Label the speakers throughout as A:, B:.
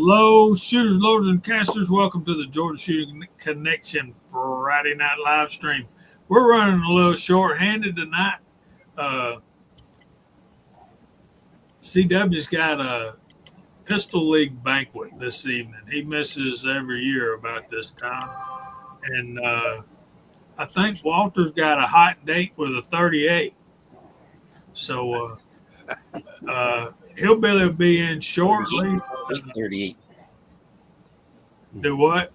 A: Hello, shooters, loaders, and casters. Welcome to the Georgia Shooting Connection Friday night live stream. We're running a little short-handed tonight. CW's got a Pistol League banquet this evening. He misses every year about this time. And I think Walter's got a hot date with a 38. So he'll be in shortly.
B: 38.
A: Do what?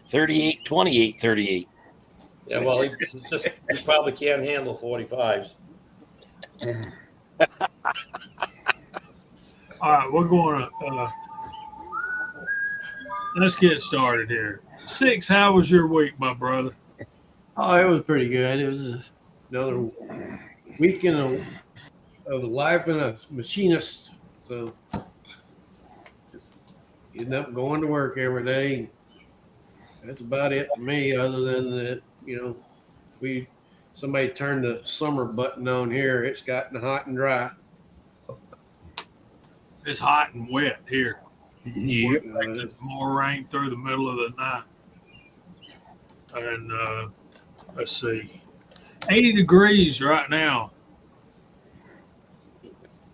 B: 38, 28, 38.
C: Yeah, well, he probably can't handle 45s.
A: All right, we're going to let's get started here. Six, how was your week, my brother?
D: Oh, it was pretty good. It was another weekend of life and a machinist. So, getting up and going to work every day. That's about it for me, other than that, somebody turned the summer button on here. It's gotten hot and dry.
A: It's hot and wet here.
D: Yep.
A: There's more rain through the middle of the night. And let's see, 80 degrees right now.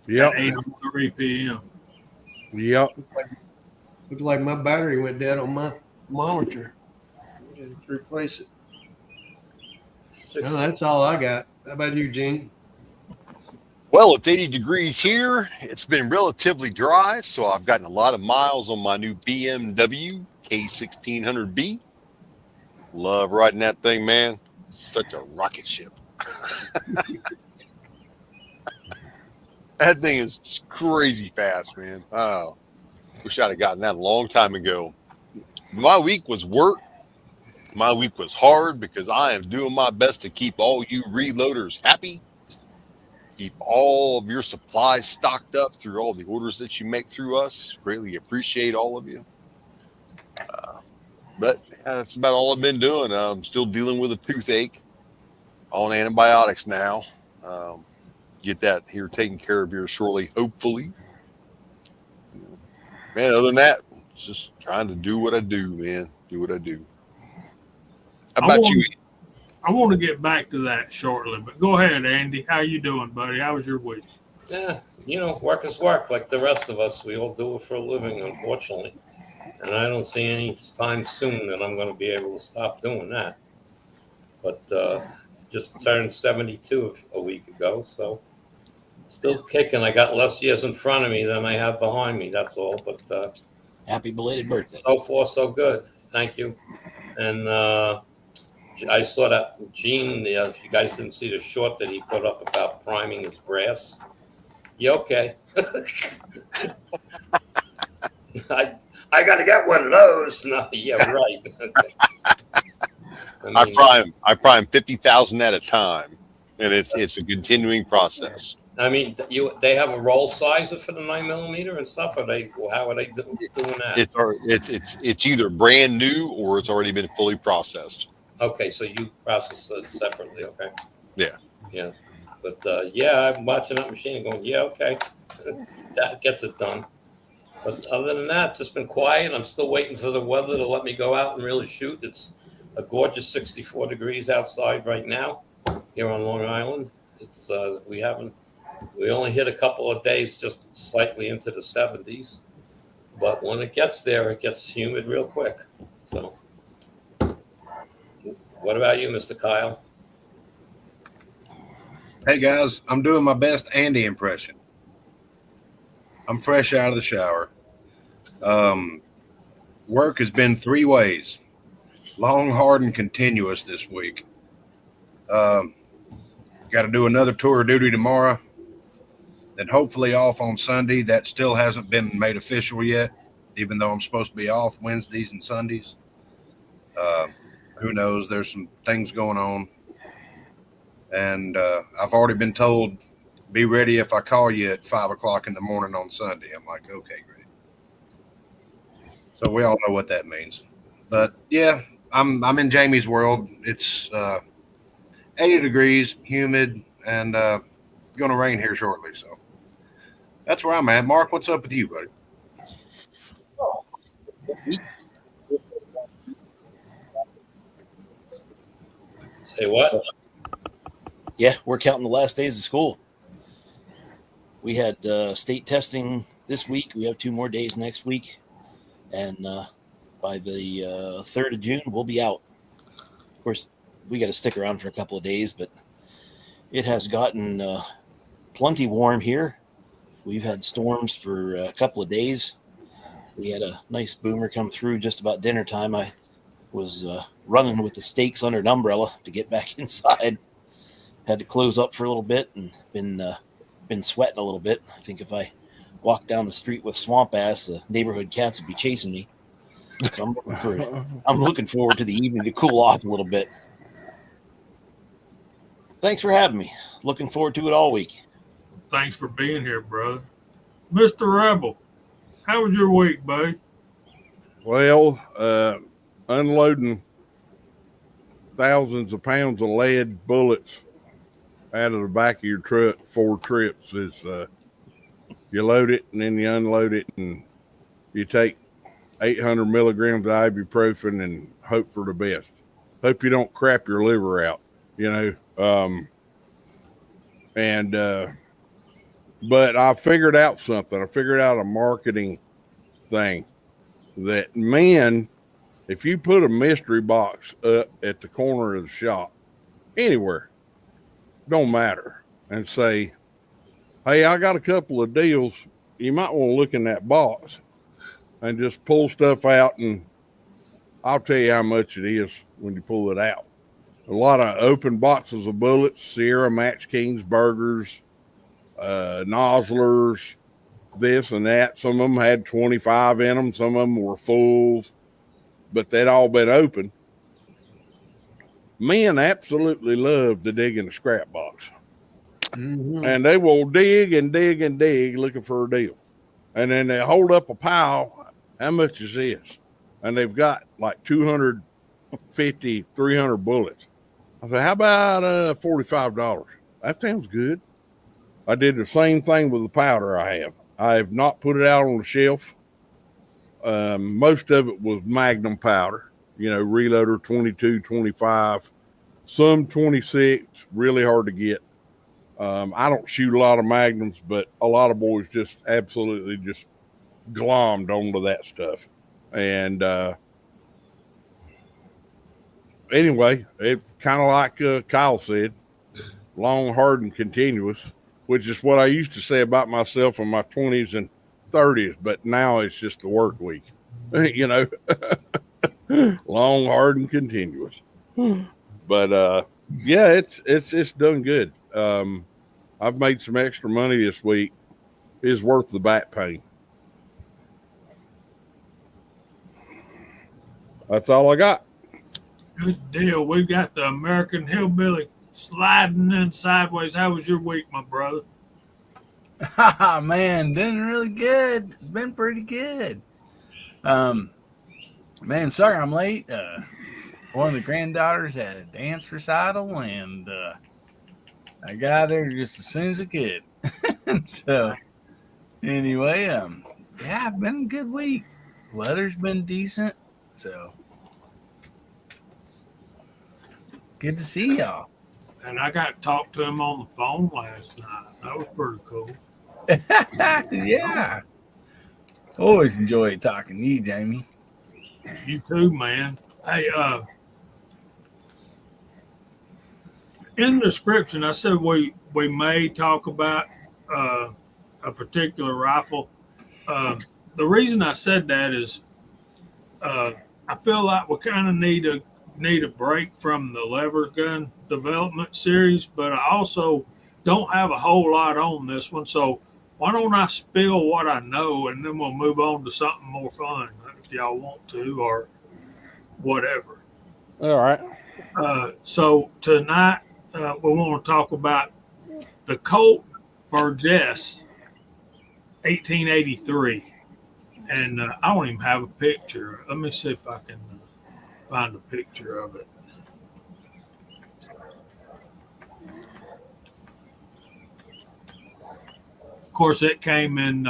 E: Yep.
A: At 8:03 p.m.
E: Yep.
D: Looks like my battery went dead on my monitor. Just replace it. No, that's all I got. How about you, Gene?
F: Well, it's 80 degrees here. It's been relatively dry, so I've gotten a lot of miles on my new BMW K1600B. Love riding that thing, man. Such a rocket ship. That thing is just crazy fast, man. Oh, wish I'd have gotten that a long time ago. My week was work. My week was hard because I am doing my best to keep all you reloaders happy. Keep all of your supplies stocked up through all the orders that you make through us. Greatly appreciate all of you. But that's about all I've been doing. I'm still dealing with a toothache. On antibiotics now. Get that here taken care of here shortly, hopefully. Man, other than that, it's just trying to do what I do, man. Do what I do. How about you?
A: I want to get back to that shortly, but go ahead, Andy. How you doing, buddy? How was your week?
C: Yeah, work is work like the rest of us. We all do it for a living, unfortunately. And I don't see any time soon that I'm going to be able to stop doing that. But just turned 72 a week ago, so still kicking. I got less years in front of me than I have behind me, that's all. But
B: happy belated birthday.
C: So far, so good. Thank you. And I saw that Gene, if you guys didn't see the short that he put up about priming his brass. You okay? I got to get one of those. No, yeah, right.
F: I prime 50,000 at a time, and it's a continuing process.
C: I mean, they have a roll sizer for the 9mm and stuff. How are they doing that?
F: It's either brand new or it's already been fully processed.
C: Okay, so you process it separately. Okay.
F: Yeah.
C: But I'm watching that machine and going, yeah, okay, that gets it done. But other than that, just been quiet. I'm still waiting for the weather to let me go out and really shoot. It's a gorgeous 64 degrees outside right now here on Long Island. It's we only hit a couple of days just slightly into the 70s, but when it gets there, it gets humid real quick. So, what about you, Mr. Kyle?
E: Hey guys, I'm doing my best Andy impression. I'm fresh out of the shower. Work has been 3 ways. Long, hard, and continuous this week. Got to do another tour of duty tomorrow. Then hopefully off on Sunday. That still hasn't been made official yet, even though I'm supposed to be off Wednesdays and Sundays. Who knows? There's some things going on. And I've already been told, be ready if I call you at 5 o'clock in the morning on Sunday. I'm like, okay, great. So we all know what that means. But yeah, I'm in Jamie's world. It's 80 degrees, humid, and going to rain here shortly. So that's where I'm at. Mark, what's up with you, buddy?
C: Say what?
B: Yeah, we're counting the last days of school. We had state testing this week. We have 2 more days next week. And by the 3rd of June, we'll be out. Of course, we got to stick around for a couple of days, but it has gotten plenty warm here. We've had storms for a couple of days. We had a nice boomer come through just about dinner time. I was running with the stakes under an umbrella to get back inside. Had to close up for a little bit and been sweating a little bit. I think if I walked down the street with swamp ass, the neighborhood cats would be chasing me. So I'm looking forward to the evening to cool off a little bit. Thanks for having me. Looking forward to it all week.
A: Thanks for being here, brother. Mr. Rebel, how was your week, buddy?
G: Well, unloading thousands of pounds of lead bullets out of the back of your truck 4 trips is you load it and then you unload it and you take 800 milligrams of ibuprofen and hope for the best. Hope you don't crap your liver out, you know. But I figured out something. I figured out a marketing thing that men, if you put a mystery box up at the corner of the shop, anywhere, don't matter, and say, hey, I got a couple of deals. You might want to look in that box and just pull stuff out, and I'll tell you how much it is when you pull it out. A lot of open boxes of bullets, Sierra, Match Kings, Burgers, Nozzlers, this and that. Some of them had 25 in them. Some of them were full, but they'd all been open. Men absolutely love to dig in the scrap box.
D: Mm-hmm.
G: And they will dig and dig and dig looking for a deal. And then they hold up a pile. How much is this? And they've got like 250, 300 bullets. I said, how about $45? That sounds good. I did the same thing with the powder I have. I have not put it out on the shelf. Most of it was Magnum powder, you know, Reloader 22, 25, some 26, really hard to get. I don't shoot a lot of Magnums, but a lot of boys just absolutely just glommed onto that stuff. And anyway, it kind of like Kyle said, long, hard, and continuous, which is what I used to say about myself in my 20s and 30s, but now it's just the work week, you know, long, hard, and continuous. But yeah, it's done good. I've made some extra money this week. It's worth the back pain. That's all I got.
A: Good deal. We got the American Hillbilly sliding in sideways. How was your week, my brother?
H: Man, doing really good. It's been pretty good. Man, sorry I'm late. One of the granddaughters had a dance recital, and I got there just as soon as I could. So, anyway, yeah, it's been a good week. Weather's been decent, so good to see y'all.
A: And I got to talk to him on the phone last night. That was pretty cool.
H: Yeah. Always enjoy talking to you, Jamie.
A: You too, man. Hey, in the description, I said we may talk about a particular rifle. The reason I said that is I feel like we kind of need a break from the lever gun development series, but I also don't have a whole lot on this one. So why don't I spill what I know, and then we'll move on to something more fun if y'all want to, or whatever.
G: All right.
A: So tonight we want to talk about the Colt Burgess 1883. And I don't even have a picture. Let me see if I can find a picture of it. Of course, it came in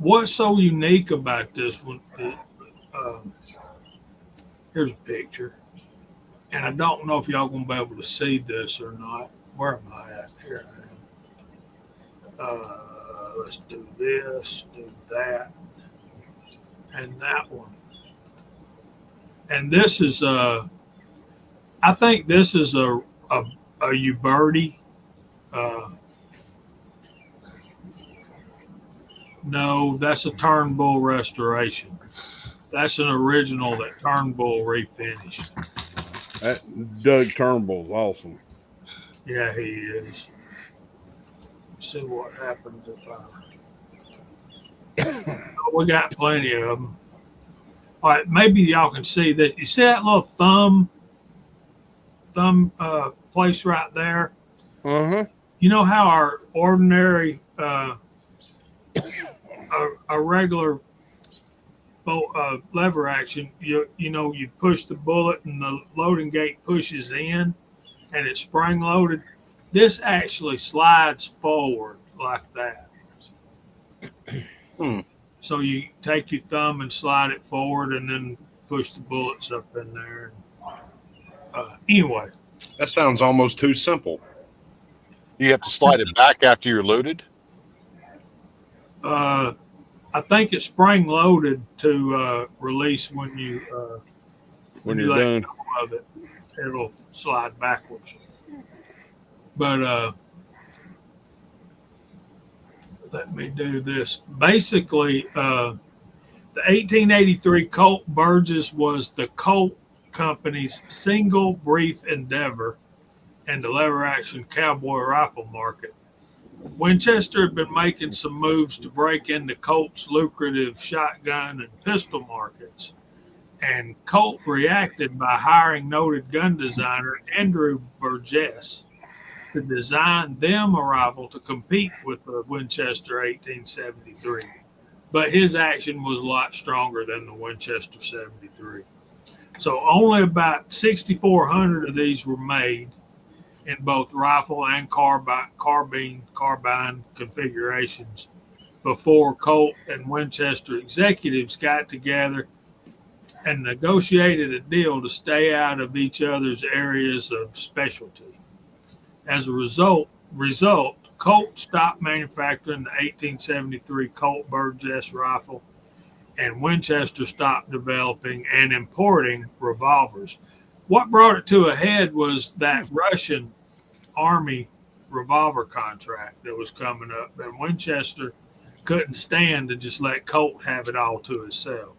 A: what's so unique about this one? Here's a picture, and I don't know if y'all gonna be able to see this or not. Where am I at? Here I am. Let's do this, do that, and that one. And this is I think this is a Uberti. Uh, no, that's a Turnbull restoration. That's an original that Turnbull refinished.
G: That Doug Turnbull's awesome.
A: Yeah, he is. Let's see what happens if we got plenty of them. All right, maybe y'all can see that. You see that little thumb place right there?
G: Uh-huh.
A: You know how our ordinary a regular lever action, you know, you push the bullet and the loading gate pushes in and it's spring loaded. This actually slides forward like that. So you take your thumb and slide it forward and then push the bullets up in there. Anyway.
E: That sounds almost too simple.
F: You have to slide it back after you're loaded.
A: I think it's spring loaded to release when you
G: When you're done.
A: Of it, it'll slide backwards. But let me do this. Basically, the 1883 Colt Burgess was the Colt Company's single brief endeavor in the lever action cowboy rifle market. Winchester had been making some moves to break into Colt's lucrative shotgun and pistol markets, and Colt reacted by hiring noted gun designer Andrew Burgess to design them a rifle to compete with the Winchester 1873. But his action was a lot stronger than the Winchester 73. So only about 6,400 of these were made in both rifle and carbine configurations before Colt and Winchester executives got together and negotiated a deal to stay out of each other's areas of specialty. As a result, Colt stopped manufacturing the 1873 Colt Burgess rifle, and Winchester stopped developing and importing revolvers. What brought it to a head was that Russian Army revolver contract that was coming up, and Winchester couldn't stand to just let Colt have it all to himself.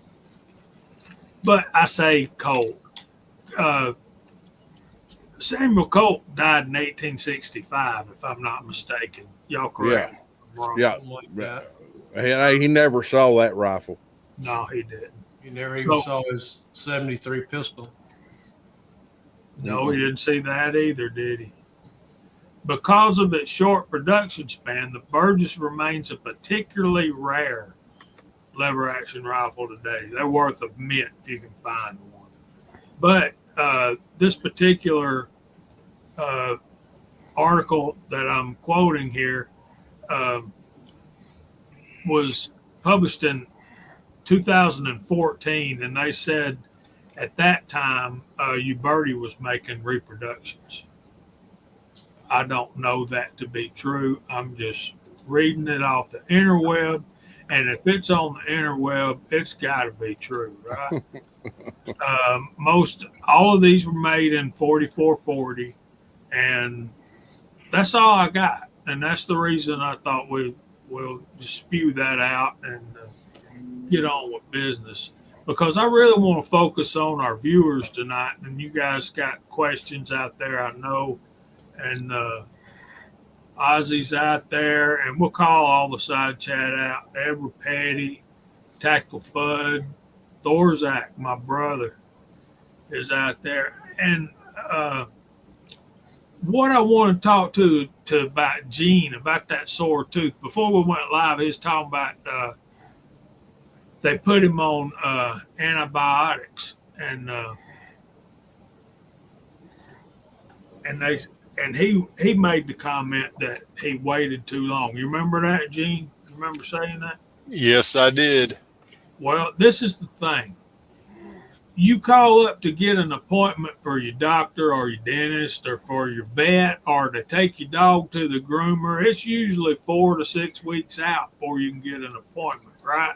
A: But I say Colt. Samuel Colt died in 1865, if I'm not mistaken. Y'all correct?
G: Yeah.
D: Like that.
G: He never saw that rifle.
A: No, he didn't.
D: You never even saw his 73 pistol.
A: No, he didn't see that either, did he? Because of its short production span, the Burgess remains a particularly rare lever action rifle today. They're worth a mint if you can find one. But this particular article that I'm quoting here was published in 2014, and they said at that time Uberti was making reproductions. I don't know that to be true. I'm just reading it off the interweb, and if it's on the interweb, it's got to be true, right? All of these were made in 4440, and that's all I got. And that's the reason I thought we'll just spew that out and get on with business, because I really want to focus on our viewers tonight. And you guys got questions out there, I know, and Ozzy's out there, and we'll call all the side chat out. Edward Petty, Tactical Fudd, Thorzak, my brother, is out there. And what I want to talk to about Gene, about that sore tooth. Before we went live, he was talking about they put him on antibiotics, and he made the comment that he waited too long. You remember that, Gene? You remember saying that?
F: Yes, I did.
A: Well, this is the thing. You call up to get an appointment for your doctor or your dentist or for your vet or to take your dog to the groomer, it's usually 4 to 6 weeks out before you can get an appointment, right?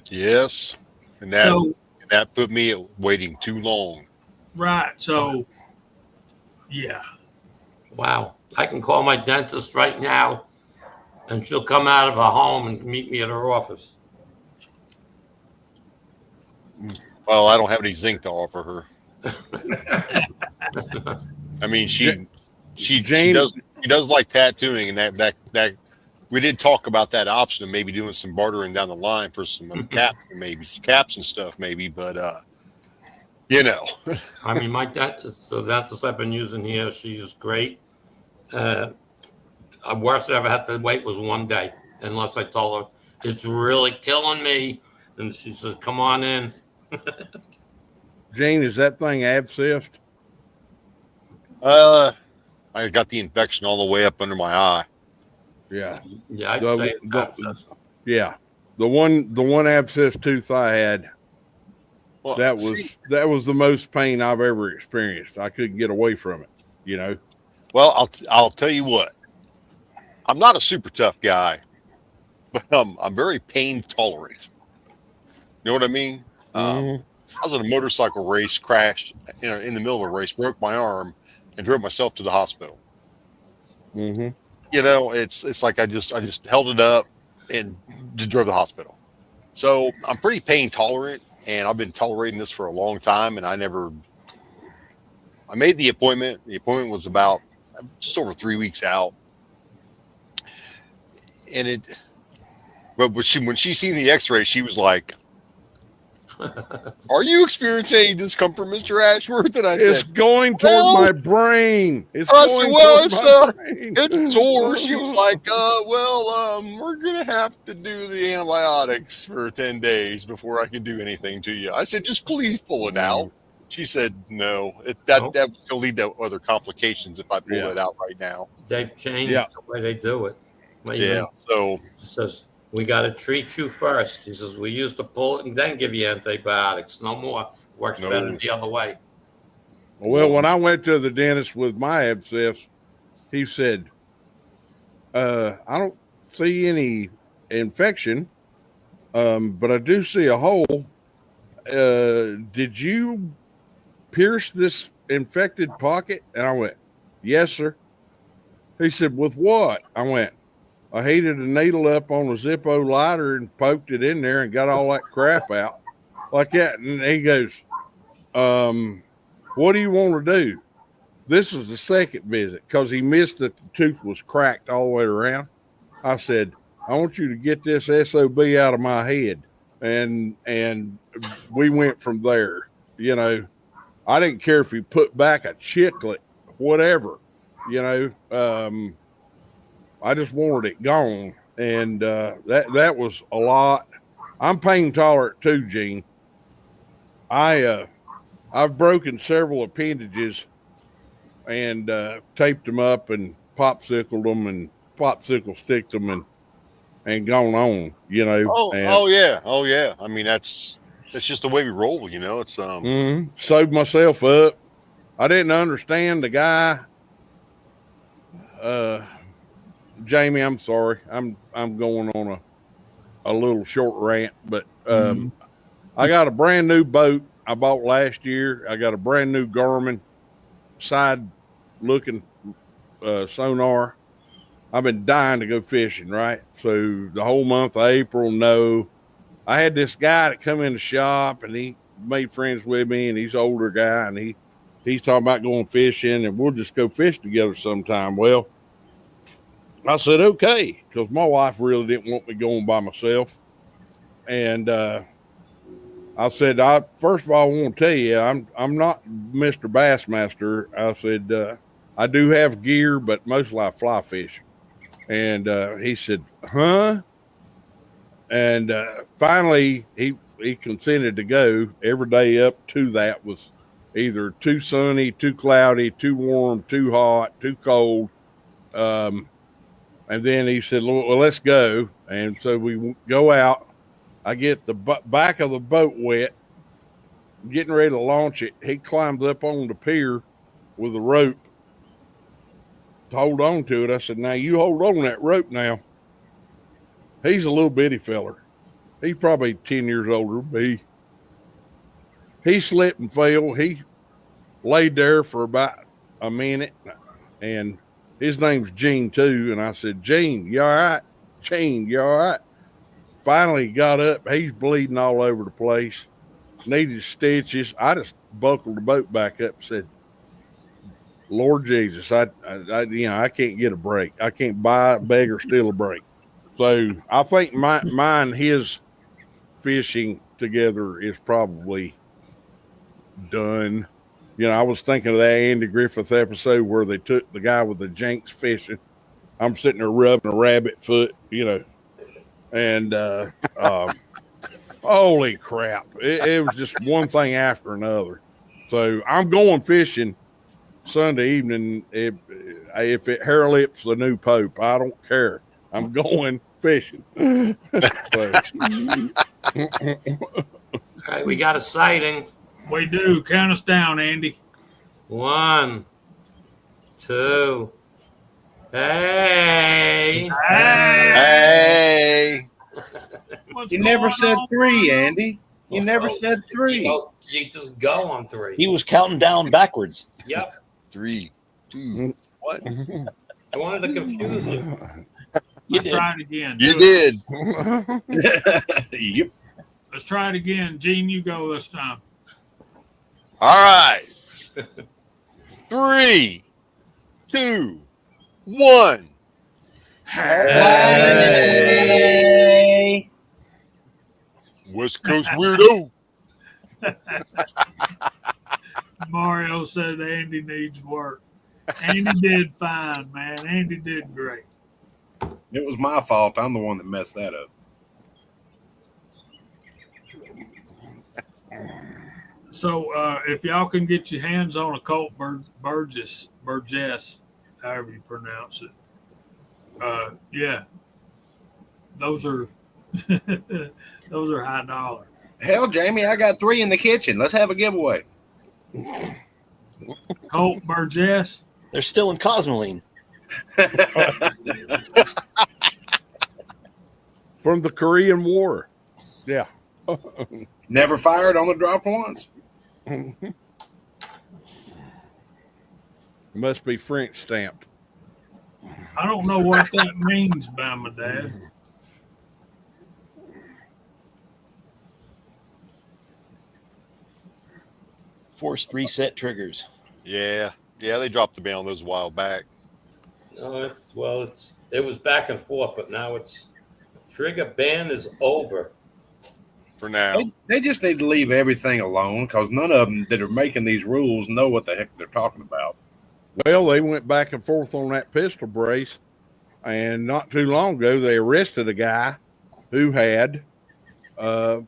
F: Yes, and
A: So,
F: that put me at waiting too long.
A: right. So, yeah.
C: Wow. I can call my dentist right now and she'll come out of her home and meet me at her office.
F: Well, I don't have any zinc to offer her. I mean, she
G: James,
F: does like tattooing, and that we did talk about that option of maybe doing some bartering down the line for some caps and stuff, maybe. But you know,
C: I mean, my dentist, the dentist I've been using here, she's great. Uh, Worst I ever had to wait was 1 day, unless I told her it's really killing me, and she says, "Come on in."
G: Gene, is that thing abscessed?
F: I got the infection all the way up under my eye.
G: Yeah.
C: Yeah, I'd
G: The-
C: say it's
G: the-
C: abscess.
G: Yeah. The one abscess tooth I had,
F: Well,
G: that was the most pain I've ever experienced. I couldn't get away from it, you know.
F: well, I'll tell you what. I'm not a super tough guy, but I'm very pain tolerant. You know what I mean?
G: Mhm.
F: I was in a motorcycle race, crashed in the middle of a race, broke my arm, and drove myself to the hospital.
G: Mhm.
F: You know, it's like I just held it up and just drove to the hospital. So I'm pretty pain tolerant, and I've been tolerating this for a long time. And I made the appointment. The appointment was about just over 3 weeks out, and but when she seen the X-ray, she was like, "Are you experiencing any discomfort, Mr. Ashworth?" And I
G: It's
F: said,
G: going toward
F: "Well,"
G: my brain. It's
F: I said,
G: going
F: "Well,
G: toward my brain.
F: it's sore." She was like, we're gonna have to do the antibiotics for 10 days before I can do anything to you. I said, "Just please pull it out." She said, "No,
C: Nope.
F: that will lead to other complications if I pull
G: Yeah.
F: it out right now."
C: They've changed
G: Yeah.
C: the way they do it.
F: Yeah. So
C: She says, "We got to treat you first." He says, "We used to pull it and then give you antibiotics. No more. Works
F: No.
C: better the other way."
G: Well, when I went to the dentist with my abscess, he said, I don't see any infection, but I do see a hole. Did you pierce this infected pocket? And I went, yes, sir. He said, with what? I went, I heated a needle up on a Zippo lighter and poked it in there and got all that crap out like that. And he goes, what do you want to do? This is the second visit because he missed that the tooth was cracked all the way around. I said, I want you to get this SOB out of my head. And we went from there. You know, I didn't care if he put back a chiclet, whatever, you know. I just wanted it gone. And that was a lot. I'm pain tolerant too, Gene. I've broken several appendages and taped them up and popsicle sticked them and gone on, you know.
F: oh yeah. I mean, that's just the way we roll, you know. It's
G: Sewed myself up. I didn't understand the guy. Jamie, I'm sorry. I'm going on a little short rant, but I got a brand new boat I bought last year. I got a brand new Garmin side looking sonar. I've been dying to go fishing, right? So the whole month of April, no. I had this guy that come in the shop and he made friends with me, and he's an older guy, and he's talking about going fishing and we'll just go fish together sometime. Well, I said, okay, because my wife really didn't want me going by myself. And I said, first of all, I want to tell you, I'm not Mr. Bassmaster. I said, I do have gear, but mostly I fly fish. And he said, huh? And finally, he consented to go. Every day up to that was either too sunny, too cloudy, too warm, too hot, too cold. And then he said, well, let's go. And so we go out. I get the back of the boat wet, getting ready to launch it. He climbs up on the pier with a rope to hold on to it. I said, now you hold on that rope now. He's a little bitty feller. He's probably 10 years older, but he slipped and fell. He laid there for about a minute, and his name's Gene too. And I said, Gene, you all right? Gene, you all right? Finally he got up. He's bleeding all over the place. Needed stitches. I just buckled the boat back up and said, Lord Jesus, I can't get a break. I can't buy, beg, or steal a break. So I think mine, his fishing together is probably done. You know, I was thinking of that Andy Griffith episode where they took the guy with the jinx fishing. I'm sitting there rubbing a rabbit foot, you know, and holy crap. It was just one thing after another. So I'm going fishing Sunday evening. If it hair lips the new pope, I don't care. I'm going fishing. So.
C: All right, we got a sighting.
A: We do. Count us down, Andy.
C: 1, 2. Hey.
F: Hey.
A: What's
I: You never
A: going
I: said
A: on,
I: 3,
A: bro?
I: Andy. You never said 3.
C: You just go on 3.
B: He was counting down backwards.
C: Yep.
F: 3, 2, 1.
C: I wanted to confuse you.
A: Let's try it again.
F: You
A: Do it.
F: did.
I: Yep.
A: Let's try it again. Gene, you go this time.
F: All right. 3, 2, 1.
I: Hey.
F: West Coast weirdo.
A: Mario said Andy needs work. Andy did fine, man. Andy did great.
I: It was my fault. I'm the one that messed that up.
A: So if y'all can get your hands on a Colt Burgess, however you pronounce it, yeah, those are those are high dollar.
I: Hell, Jamie, I got 3 in the kitchen. Let's have a giveaway.
A: Colt Burgess.
B: They're still in Cosmoline.
G: From the Korean War. Yeah.
I: Never fired, only dropped once.
G: Must be French stamped.
A: I don't know what that means, Bama Dad.
B: Forced reset triggers.
F: Yeah. Yeah, they dropped the ban on those a while back.
C: No, it was back and forth, but now it's trigger ban is over.
F: For now.
I: They just need to leave everything alone because none of them that are making these rules know what the heck they're talking about.
G: Well, they went back and forth on that pistol brace, and not too long ago, they arrested a guy who had a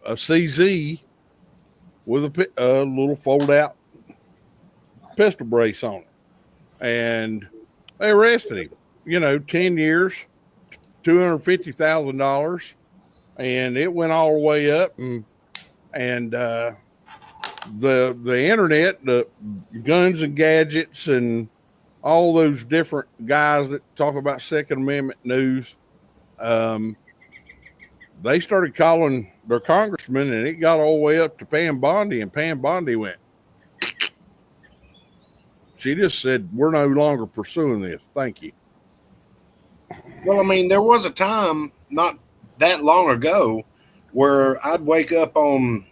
G: CZ with a little fold-out pistol brace on it, and they arrested him. 10 years, $250,000, and it went all the way up, and the internet, the guns and gadgets, and all those different guys that talk about Second Amendment news, they started calling their congressman, and it got all the way up to Pam Bondi, and Pam Bondi went. She just said, "We're no longer pursuing this. Thank you."
I: Well, I mean, there was a time not that long ago where I'd wake up on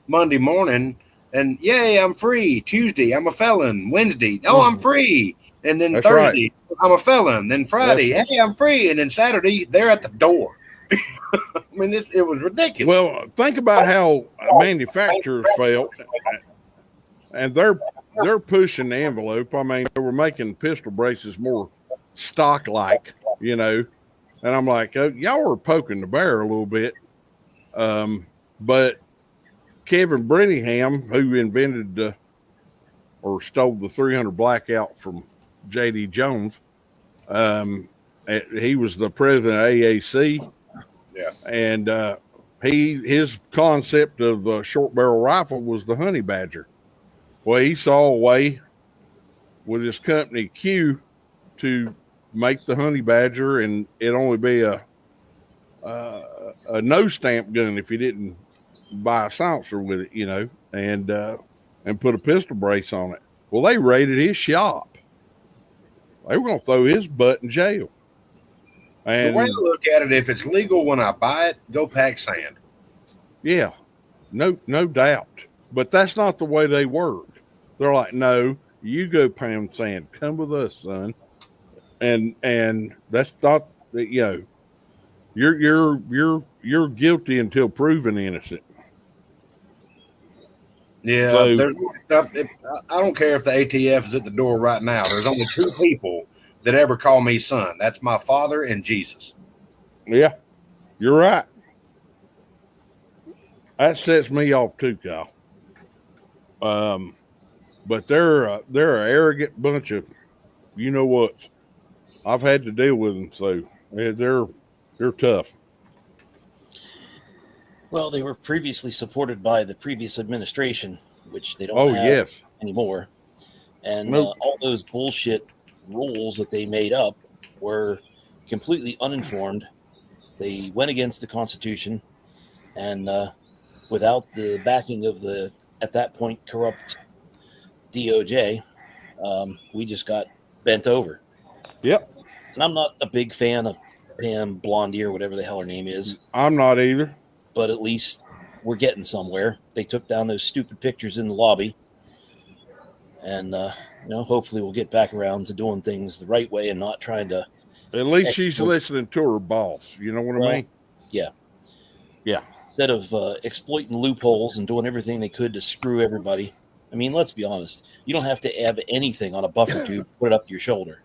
I: Monday morning and, yay, I'm free. Tuesday, I'm a felon. Wednesday, I'm free. And then
G: That's
I: Thursday, I'm a felon. Then Friday, hey, I'm free. And then Saturday, they're at the door. I mean, it was ridiculous.
G: Well, think about how manufacturers felt, and they're pushing the envelope. I mean, they were making pistol braces more stock-like, and I'm like, oh, y'all are poking the bear a little bit. But Kevin Brenningham, who invented or stole the 300 blackout from J.D. Jones, He was the president of AAC.
I: Yeah.
G: And his concept of a short barrel rifle was the honey badger. Well, he saw a way with his company Q to make the honey badger, and it only be a no stamp gun if you didn't buy a silencer with it, and put a pistol brace on it. Well, they raided his shop. They were going to throw his butt in jail. And
I: the way I look at it, if it's legal when I buy it, go pack sand.
G: yeah, no doubt. But that's not the way they work. They're like, no, you go pound sand. Come with us, son. And that's not that, you're guilty until proven innocent.
I: Yeah,
G: So-
I: I don't care if the ATF is at the door right now. There's only two people that ever call me son. That's my father and Jesus.
G: Yeah, you're right. That sets me off too, Kyle. But they're an arrogant bunch of, you know what? I've had to deal with them, so yeah, they're tough.
B: Well, they were previously supported by the previous administration, which they don't
G: Oh
B: have
G: yes,
B: anymore. And
G: Nope.
B: all those bullshit rules that they made up were completely uninformed. They went against the Constitution, and without the backing of the, at that point, corrupt DOJ, we just got bent over.
G: Yep.
B: And I'm not a big fan of Pam Blondie or whatever the hell her name is,
G: I'm not either.
B: but at least we're getting somewhere. They took down those stupid pictures in the lobby, and hopefully we'll get back around to doing things the right way and not trying to.
G: At least she's listening to her boss. You know what I mean?
B: Yeah.
G: Yeah.
B: Instead of exploiting loopholes and doing everything they could to screw everybody. I mean, let's be honest. You don't have to have anything on a buffer tube, put it up your shoulder.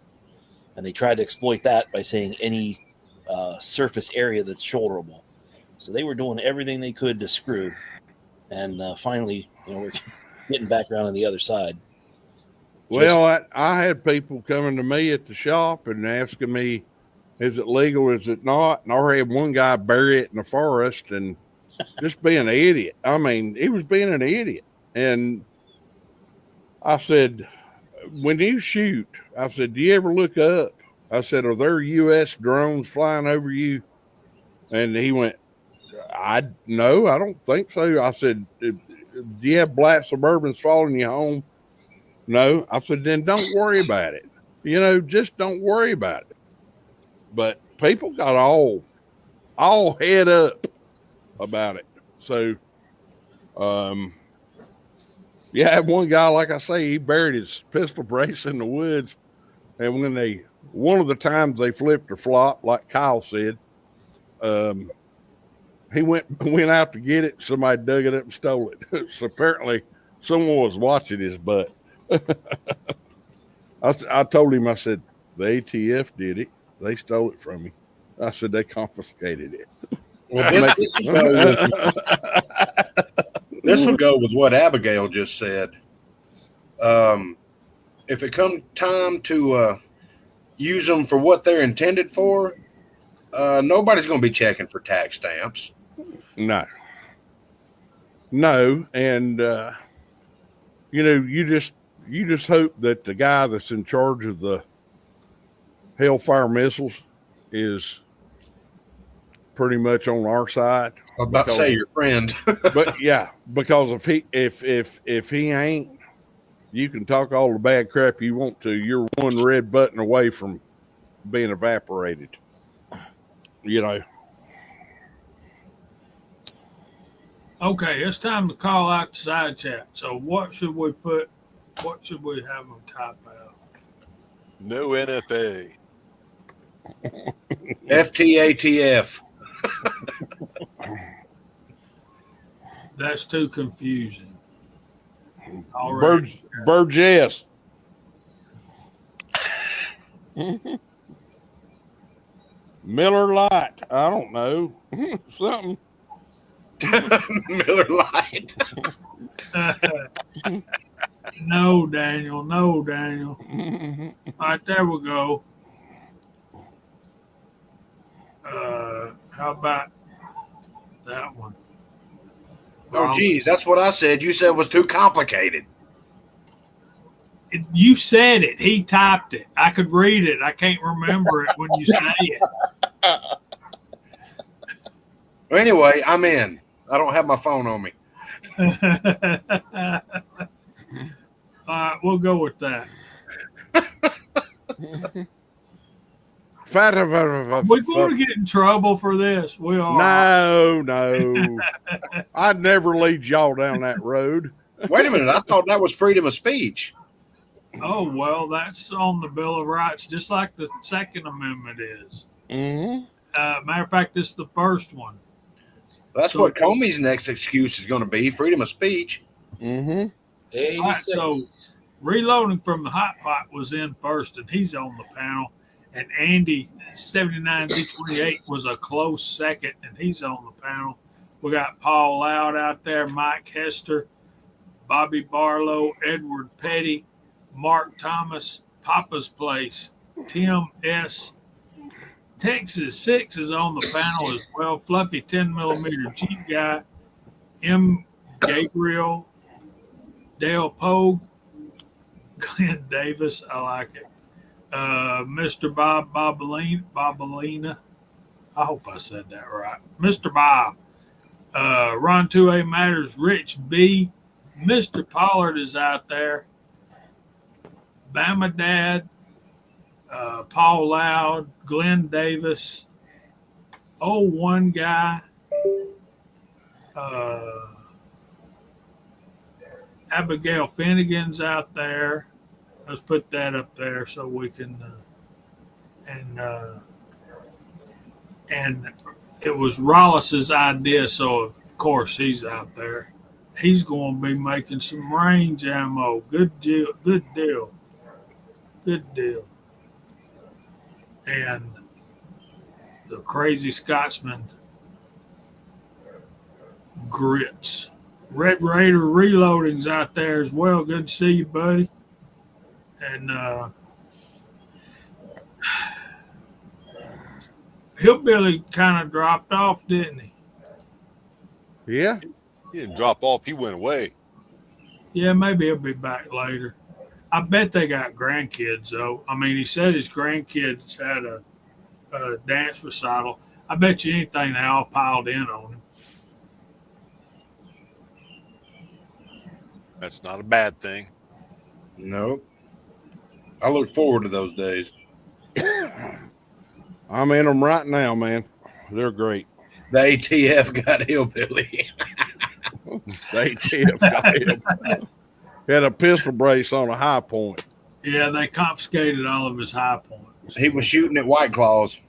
B: And they tried to exploit that by saying any surface area that's shoulderable. So they were doing everything they could to screw. And finally, we're getting back around on the other side.
G: Well, I had people coming to me at the shop and asking me, is it legal? Is it not? And I had one guy bury it in the forest and just being an idiot. I mean, he was being an idiot. And I said, when you shoot, I said, do you ever look up? I said, are there U.S. drones flying over you? And he went, no, I don't think so. I said, do you have black Suburbans following you home? No. I said, then don't worry about it. Just don't worry about it. But people got all head up about it. So, yeah, I had one guy, like I say, he buried his pistol brace in the woods. And when one of the times they flipped or flopped, like Kyle said, he went out to get it. Somebody dug it up and stole it. So apparently someone was watching his butt. I told him, I said, the ATF did it. They stole it from me. I said, they confiscated it.
I: Well, this will go with what Abigail just said. If it comes time to use them for what they're intended for, nobody's going to be checking for tax stamps.
G: No. And, you just hope that the guy that's in charge of the Hellfire missiles is pretty much on our side.
I: I was about to say your friend.
G: But yeah, because if he ain't, you can talk all the bad crap you want to. You're one red button away from being evaporated.
A: Okay, it's time to call out the side chat. So what should we have them type out?
F: No NFA.
I: FTATF.
A: That's too confusing. Already.
G: Burgess. Miller Lite. I don't know. Something.
I: Miller Lite.
A: No, Daniel. All right, there we go. How about that one?
I: Oh, geez, that's what I said. You said it was too complicated.
A: You said it. He typed it. I could read it. I can't remember it when you say it.
I: Well, anyway, I'm in. I don't have my phone on me.
A: All right, we'll go with that. Are we going to get in trouble for this? We are.
G: No. I'd never lead y'all down that road.
I: Wait a minute. I thought that was freedom of speech.
A: Oh, well, that's on the Bill of Rights, just like the Second Amendment is. Matter of fact, this is the first one.
I: That's what Comey's next excuse is going to be, freedom of speech.
A: All right, so Reloading from the Hot Pot was in first, and he's on the panel. And Andy, 79Z28, was a close second, and he's on the panel. We got Paul Loud out there, Mike Hester, Bobby Barlow, Edward Petty, Mark Thomas, Papa's Place, Tim S. Texas 6 is on the panel as well. Fluffy 10mm Jeep guy, M. Gabriel, Dale Pogue, Glenn Davis, I like it. Mr. Bob Bobalina. I hope I said that right. Mr. Bob. Ron 2A Matters, Rich B. Mr. Pollard is out there. Bama Dad, Paul Loud, Glenn Davis, one guy, Abigail Finnegan's out there. Let's put that up there so we can, and it was Rollis's idea, so of course he's out there. He's going to be making some range ammo. Good deal. Good deal. Good deal. And the Crazy Scotsman, Grits. Red Raider Reloading's out there as well. Good to see you, buddy. And Hillbilly kind of dropped off, didn't he?
G: Yeah.
F: He didn't drop off. He went away.
A: Yeah, maybe he'll be back later. I bet they got grandkids, though. I mean, he said his grandkids had a dance recital. I bet you anything they all piled in on him.
F: That's not a bad thing.
I: Nope. I look forward to those days.
G: I'm in them right now, man. They're great.
I: The ATF got Hillbilly.
G: The ATF got him. Had a pistol brace on a high point.
A: Yeah, they confiscated all of his high points.
I: He was shooting at White Claws.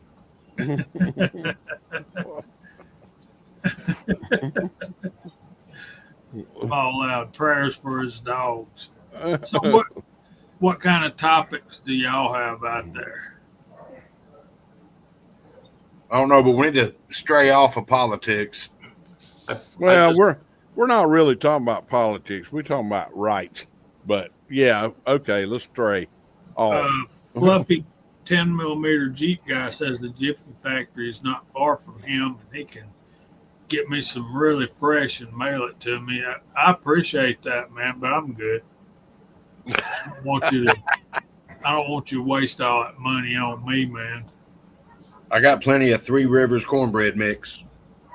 A: All Loud prayers for his dogs. So what kind of topics do y'all have out there?
I: I don't know, but we need to stray off of politics.
G: Well, we're not really talking about politics. We're talking about rights. But yeah, okay, let's stray off.
A: Fluffy 10mm Jeep guy says the Gypsy factory is not far from him, and he can get me some really fresh and mail it to me. I appreciate that, man, but I'm good. I don't want you to waste all that money on me, man.
I: I got plenty of Three Rivers cornbread mix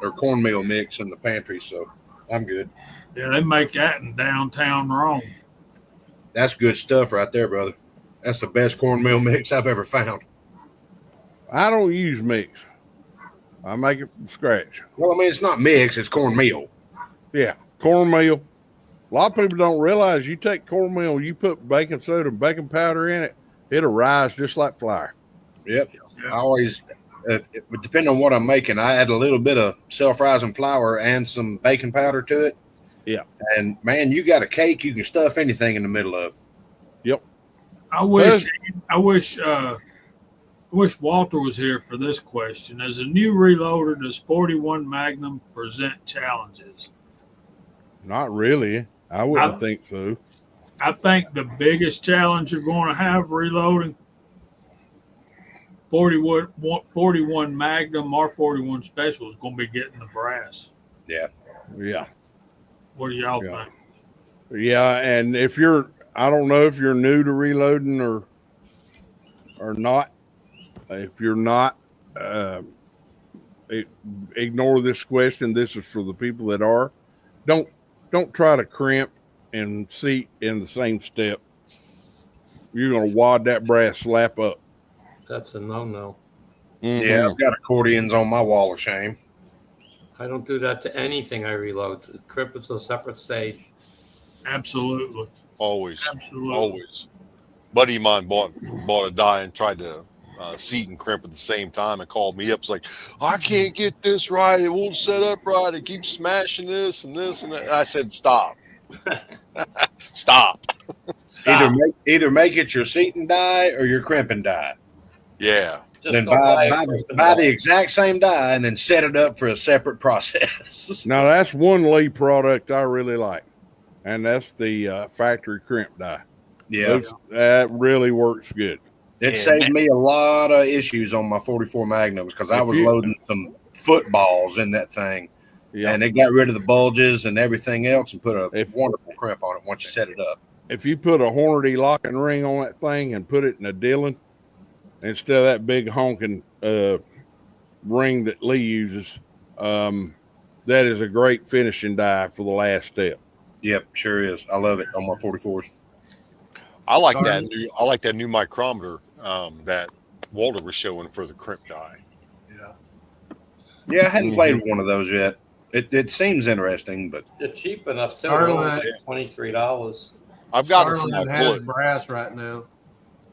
I: or cornmeal mix in the pantry, so I'm good.
A: Yeah, they make that in downtown Rome.
I: That's good stuff right there, brother. That's the best cornmeal mix I've ever found.
G: I don't use mix. I make it from scratch.
I: Well, I mean, it's not mix, it's cornmeal.
G: Yeah, cornmeal. A lot of people don't realize you take cornmeal, you put baking soda and baking powder in it, it'll rise just like flour.
I: Yep. I always, depending on what I'm making, I add a little bit of self-rising flour and some baking powder to it.
G: Yeah.
I: And, man, you got a cake you can stuff anything in the middle of.
G: Yep.
A: I wish Walter was here for this question. As a new reloader, does 41 Magnum present challenges?
G: Not really. I wouldn't think so.
A: I think the biggest challenge you're going to have reloading 41 Magnum or 41 Special is going to be getting the brass.
G: Yeah.
A: What do y'all
G: Yeah.
A: think?
G: Yeah. And if you're, I don't know if you're new to reloading or not. If you're not, ignore this question. This is for the people that are. Don't try to crimp and seat in the same step. You're gonna wad that brass slap up.
C: That's a no-no.
G: Mm-hmm.
I: Yeah, I've got accordions on my wall of shame.
C: I don't do that to anything I reload. The crimp is a separate stage.
A: Absolutely.
F: Always.
A: Absolutely.
F: Always. Buddy of mine bought a die and tried to seat and crimp at the same time and called me up. It's like, I can't get this right. It won't set up right. It keeps smashing this and this and that. And I said, stop. Stop.
I: Either make it your seating die or your crimping die.
F: Yeah.
C: Just
I: Then
C: go
I: buy
C: a crimping
I: the
C: die.
I: exact same die and then set it up for a separate process.
G: Now that's one Lee product I really like, and that's the factory crimp die.
I: Yeah,
G: That really works good.
I: it saved me a lot of issues on my 44 Magnums because I was loading some footballs in that thing.
G: Yeah.
I: And it got rid of the bulges and everything else and put a wonderful crimp on it once you set it up.
G: If you put a Hornady locking ring on that thing and put it in a Dillon instead of that big honking ring that Lee uses, that is a great finishing die for the last step.
I: Yep, sure is. I love it on my 44s.
F: I like that new micrometer that Walter was showing for the crimp die.
I: Yeah, I hadn't played with one of those yet. It seems interesting, but
C: They're cheap enough too.
D: Starline.
C: Like $23.
F: I've got it for my
D: Starland has
F: bullet.
D: brass right now.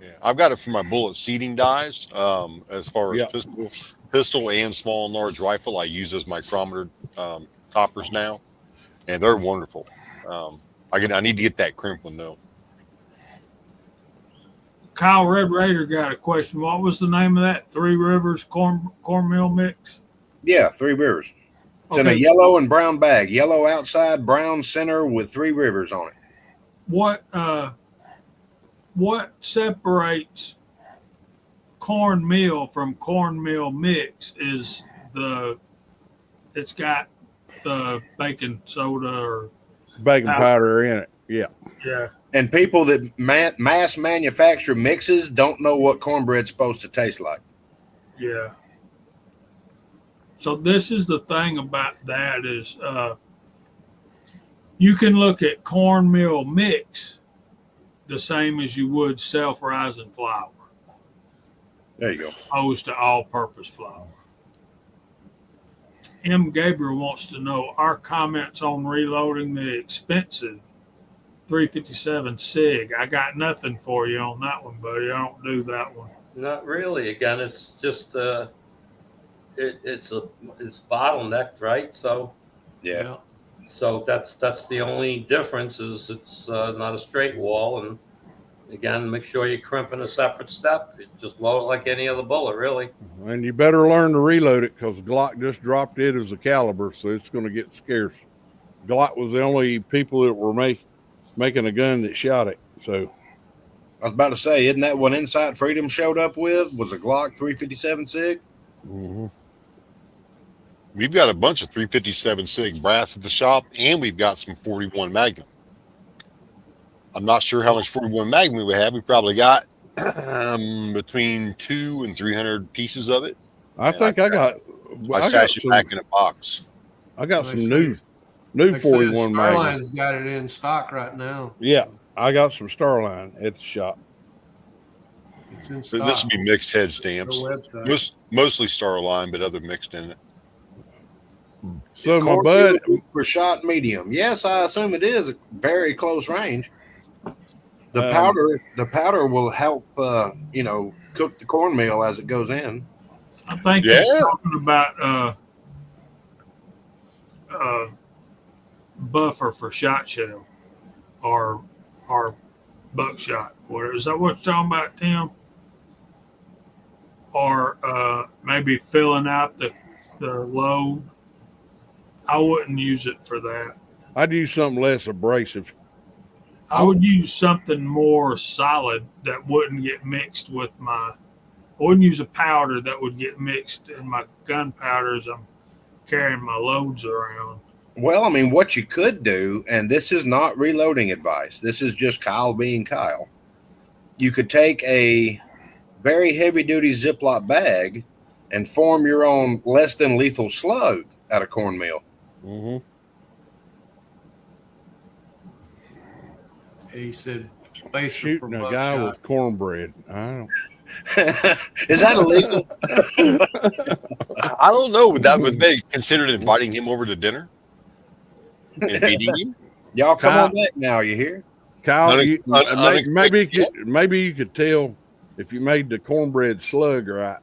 F: Yeah, I've got it for my bullet seating dies. As far as pistol and small and large rifle, I use those micrometer toppers now, and they're wonderful. I need to get that crimp one though.
A: Kyle Red Raider got a question. What was the name of that? Three Rivers cornmeal mix?
I: yeah, Three Rivers. It's in a yellow and brown bag. Yellow outside, brown center with Three Rivers on it.
A: What separates cornmeal from cornmeal mix is it's got the baking soda or
G: baking powder in it. Yeah.
A: Yeah.
I: And people that mass manufacture mixes don't know what cornbread's supposed to taste like.
A: Yeah. So this is the thing about that is you can look at cornmeal mix the same as you would self-rising flour.
I: There you go.
A: Opposed to all-purpose flour. M. Gabriel wants to know our comments on reloading the expensive 357 SIG. I got nothing for you on that one, buddy. I don't do that one.
C: Not really. Again, it's just it's bottlenecked, right? So
I: Yeah.
C: So that's the only difference is it's not a straight wall. And again, make sure you crimp in a separate step. You just load it like any other bullet, really.
G: And you better learn to reload it because Glock just dropped it as a caliber, so it's going to get scarce. Glock was the only people that were making a gun that shot it. So
I: I was about to say, isn't that what Insight Freedom showed up with? Was a Glock 357 SIG?
F: Mm-hmm. We've got a bunch of 357 SIG brass at the shop, and we've got some 41 Magnum. I'm not sure how much 41 Magnum we have. We probably got between 200 and 300 pieces of it.
G: I think I got
F: stash it back in a box.
G: I got some new 41 Magnum.
D: Starline's got it in stock right now.
G: Yeah, I got some Starline at the shop.
D: It's in
F: But
D: stock.
F: this would be mixed head stamps.
D: Their website.
F: Mostly Starline, but other mixed in it.
G: So my bud
I: for shot medium. Yes, I assume it is a very close range. The powder will help cook the cornmeal as it goes in.
A: I think they're talking about buffer for shot shell or buckshot. What is that? What you're talking about, Tim? Or maybe filling out the load. I wouldn't use it for that.
G: I'd use something less abrasive.
A: I would use something more solid that wouldn't get mixed with my I wouldn't use a powder that would get mixed in my gunpowder as I'm carrying my loads around.
I: Well, I mean, what you could do, and this is not reloading advice, this is just Kyle being Kyle. You could take a very heavy duty Ziploc bag and form your own less than lethal slug out of cornmeal.
B: Mm-hmm.
D: He said spacer for
G: Shooting a guy
D: buckshot.
G: with cornbread. I don't.
I: Is that illegal?
F: I don't know. Would they consider inviting him over to dinner and feeding him?
I: Y'all come
G: Kyle-
I: on back now, you hear?
G: Kyle,
F: Unexpected.
G: maybe you could tell if you made the cornbread slug right.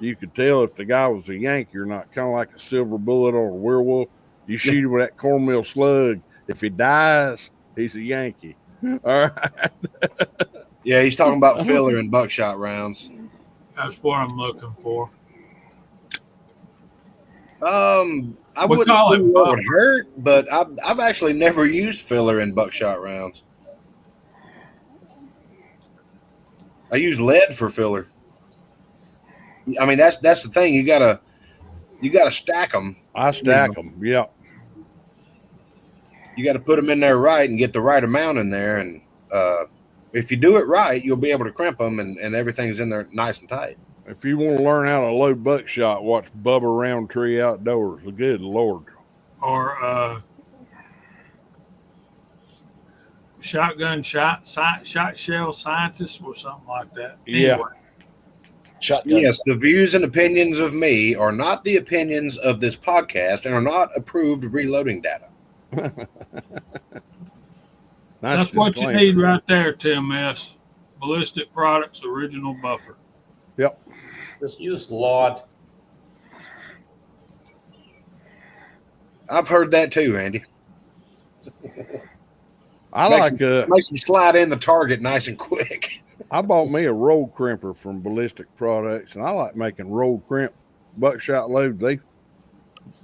G: You could tell if the guy was a Yankee or not, kind of like a silver bullet or a werewolf. You shoot him with that cornmeal slug. If he dies, he's a Yankee. All right.
I: Yeah, he's talking about filler and buckshot rounds.
A: That's what I'm looking for.
I: I
A: We
I: wouldn't
A: call
I: say
A: it
I: what would
A: buck.
I: hurt, but I've actually never used filler in buckshot rounds. I use lead for filler. I mean, that's the thing. You gotta stack them.
G: I stack them. Yeah.
I: You got to put them in there right and get the right amount in there. And if you do it right, you'll be able to crimp them and everything's in there nice and tight.
G: If you want to learn how to load buckshot, watch Bubba Roundtree Outdoors. Good Lord.
A: Or shotgun shot shell scientist or something like that.
G: Yeah.
A: Anyway,
B: Shotgun.
I: Yes, the views and opinions of me are not the opinions of this podcast and are not approved reloading data.
A: that's what you need right there, Tim S. Ballistic Products Original Buffer.
G: Yep.
C: Just use Lord.
I: I've heard that too, Andy.
G: I
I: makes them slide in the target nice and quick.
G: I bought me a roll crimper from Ballistic Products, and I like making roll crimp buckshot loads.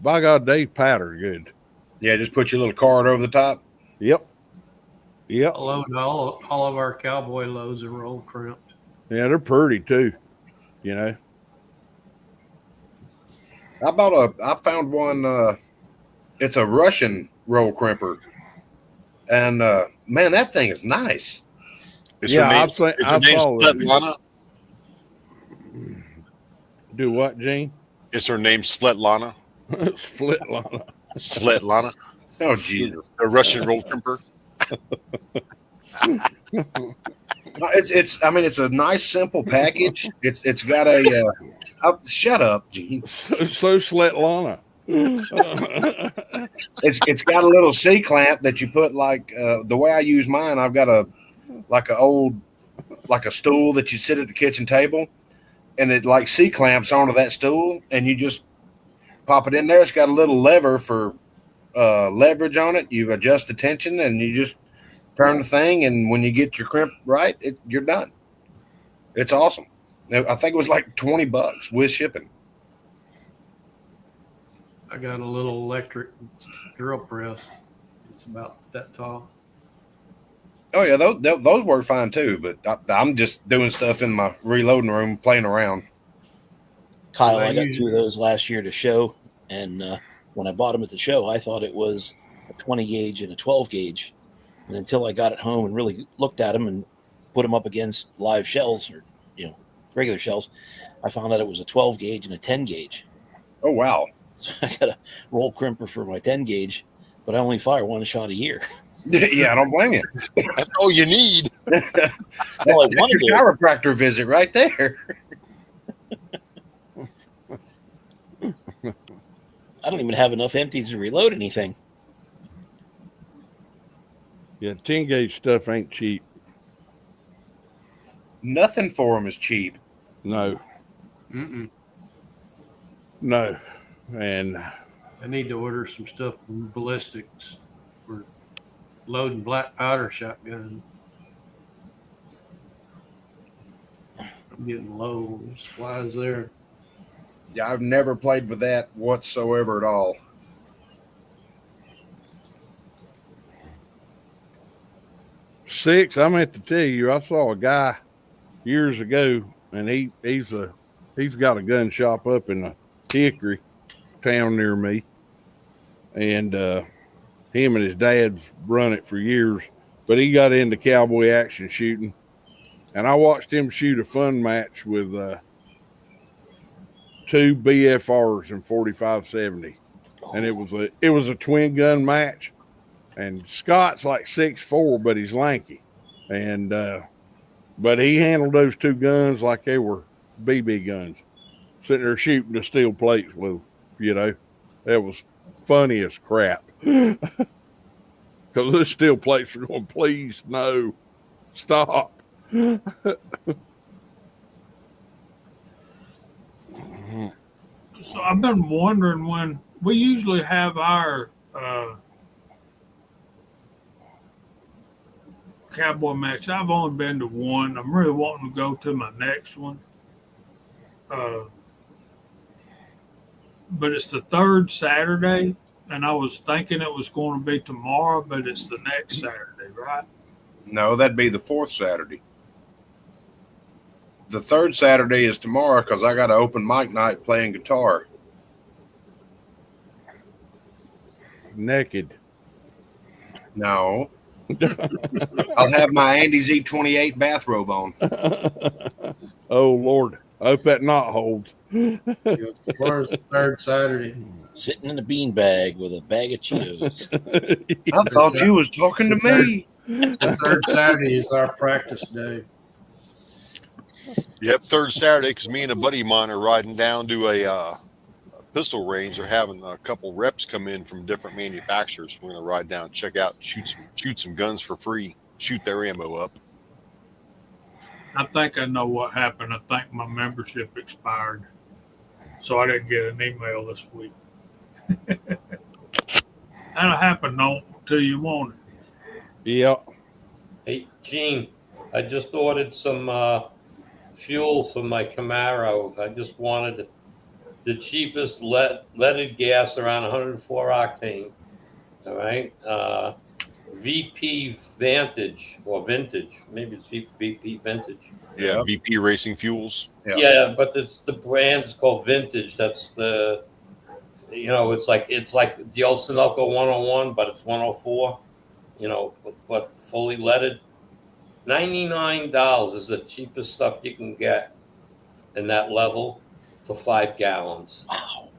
G: By God, they powder good.
I: Yeah, just put your little card over the top.
G: Yep.
D: I load all of our cowboy loads are roll crimped.
G: Yeah, they're pretty too. You know.
I: I found one. It's a Russian roll crimper, and man, that thing is nice.
F: Is her name
G: saw it.
F: Svetlana?
G: Do what, Gene?
F: Is her name Svetlana?
G: Svetlana.
F: Svetlana,
I: Oh Jesus!
F: a Russian roll crimper.
I: It's. I mean, it's a nice simple package. It's got a. Shut up, Gene.
G: So Svetlana.
I: It's got a little C clamp that you put like the way I use mine. I've got a stool that you sit at the kitchen table, and it like C clamps onto that stool, and you just pop it in there. It's got a little lever for leverage on it. You adjust the tension, and you just turn the thing, and when you get your crimp right, you're done. It's awesome. I think it was like $20 with shipping.
D: I got a little electric drill press. It's about that tall.
I: Oh yeah, those work fine too. But I'm just doing stuff in my reloading room, playing around.
B: Kyle, I got 2 of those last year to show, and when I bought them at the show, I thought it was a 20 gauge and a 12 gauge, and until I got it home and really looked at them and put them up against live shells or regular shells, I found out it was a 12 gauge and a 10 gauge.
I: Oh wow!
B: So I got a roll crimper for my 10 gauge, but I only fire 1 shot a year.
I: Yeah, I don't blame you.
F: That's all you need.
B: Well, I
I: That's
B: wanted
I: your
B: to.
I: chiropractor visit right there.
B: I don't even have enough empties to reload anything.
G: Yeah, 10 gauge stuff ain't cheap.
I: Nothing for them is cheap.
G: No.
D: Mm-mm.
G: No. And
D: I need to order some stuff from Ballistics for loading black powder shotgun. I'm getting low on supplies there.
I: Yeah, I've never played with that whatsoever at all.
G: Six, I meant to tell you, I saw a guy years ago and he's got a gun shop up in a Hickory town near me, and him and his dad's run it for years, but he got into cowboy action shooting, and I watched him shoot a fun match with two BFRs in 45-70, and it was a twin gun match, and Scott's like 6'4", but he's lanky, and but he handled those two guns like they were BB guns, sitting there shooting the steel plates with them, you know. That was funny as crap. Because those steel plates are going, please, no, stop.
A: So I've been wondering when we usually have our cowboy match. I've only been to one. I'm really wanting to go to my next one. But it's the third Saturday, and I was thinking it was going to be tomorrow, but it's the next Saturday, right?
I: No, that'd be the fourth Saturday. The third Saturday is tomorrow because I got an open mic night playing guitar.
G: Naked.
I: No. I'll have my Andy Z28 bathrobe on.
G: Oh, Lord. I hope that knot holds.
D: Tomorrow's the third Saturday.
B: Sitting in a beanbag with a bag of Cheetos.
I: I thought you was talking to me.
D: The third Saturday is our practice day.
F: Yep, third Saturday, because me and a buddy of mine are riding down to a pistol range. They're having a couple reps come in from different manufacturers. We're going to ride down, check out, shoot some guns for free, shoot their ammo up.
A: I think I know what happened. I think my membership expired, so I didn't get an email this week. That'll happen, don't till you want it.
G: Yeah.
C: Hey, Gene, I just ordered some fuel for my Camaro. I just wanted the cheapest leaded gas, around 104 octane. All right. VP Vantage or Vintage. Maybe it's VP Vintage.
F: Yeah, VP Racing Fuels.
C: Yeah, but the brand is called Vintage. That's the, it's like the old Sunoco 101, but it's 104. But fully leaded. $99 is the cheapest stuff you can get in that level for 5 gallons.
B: Wow.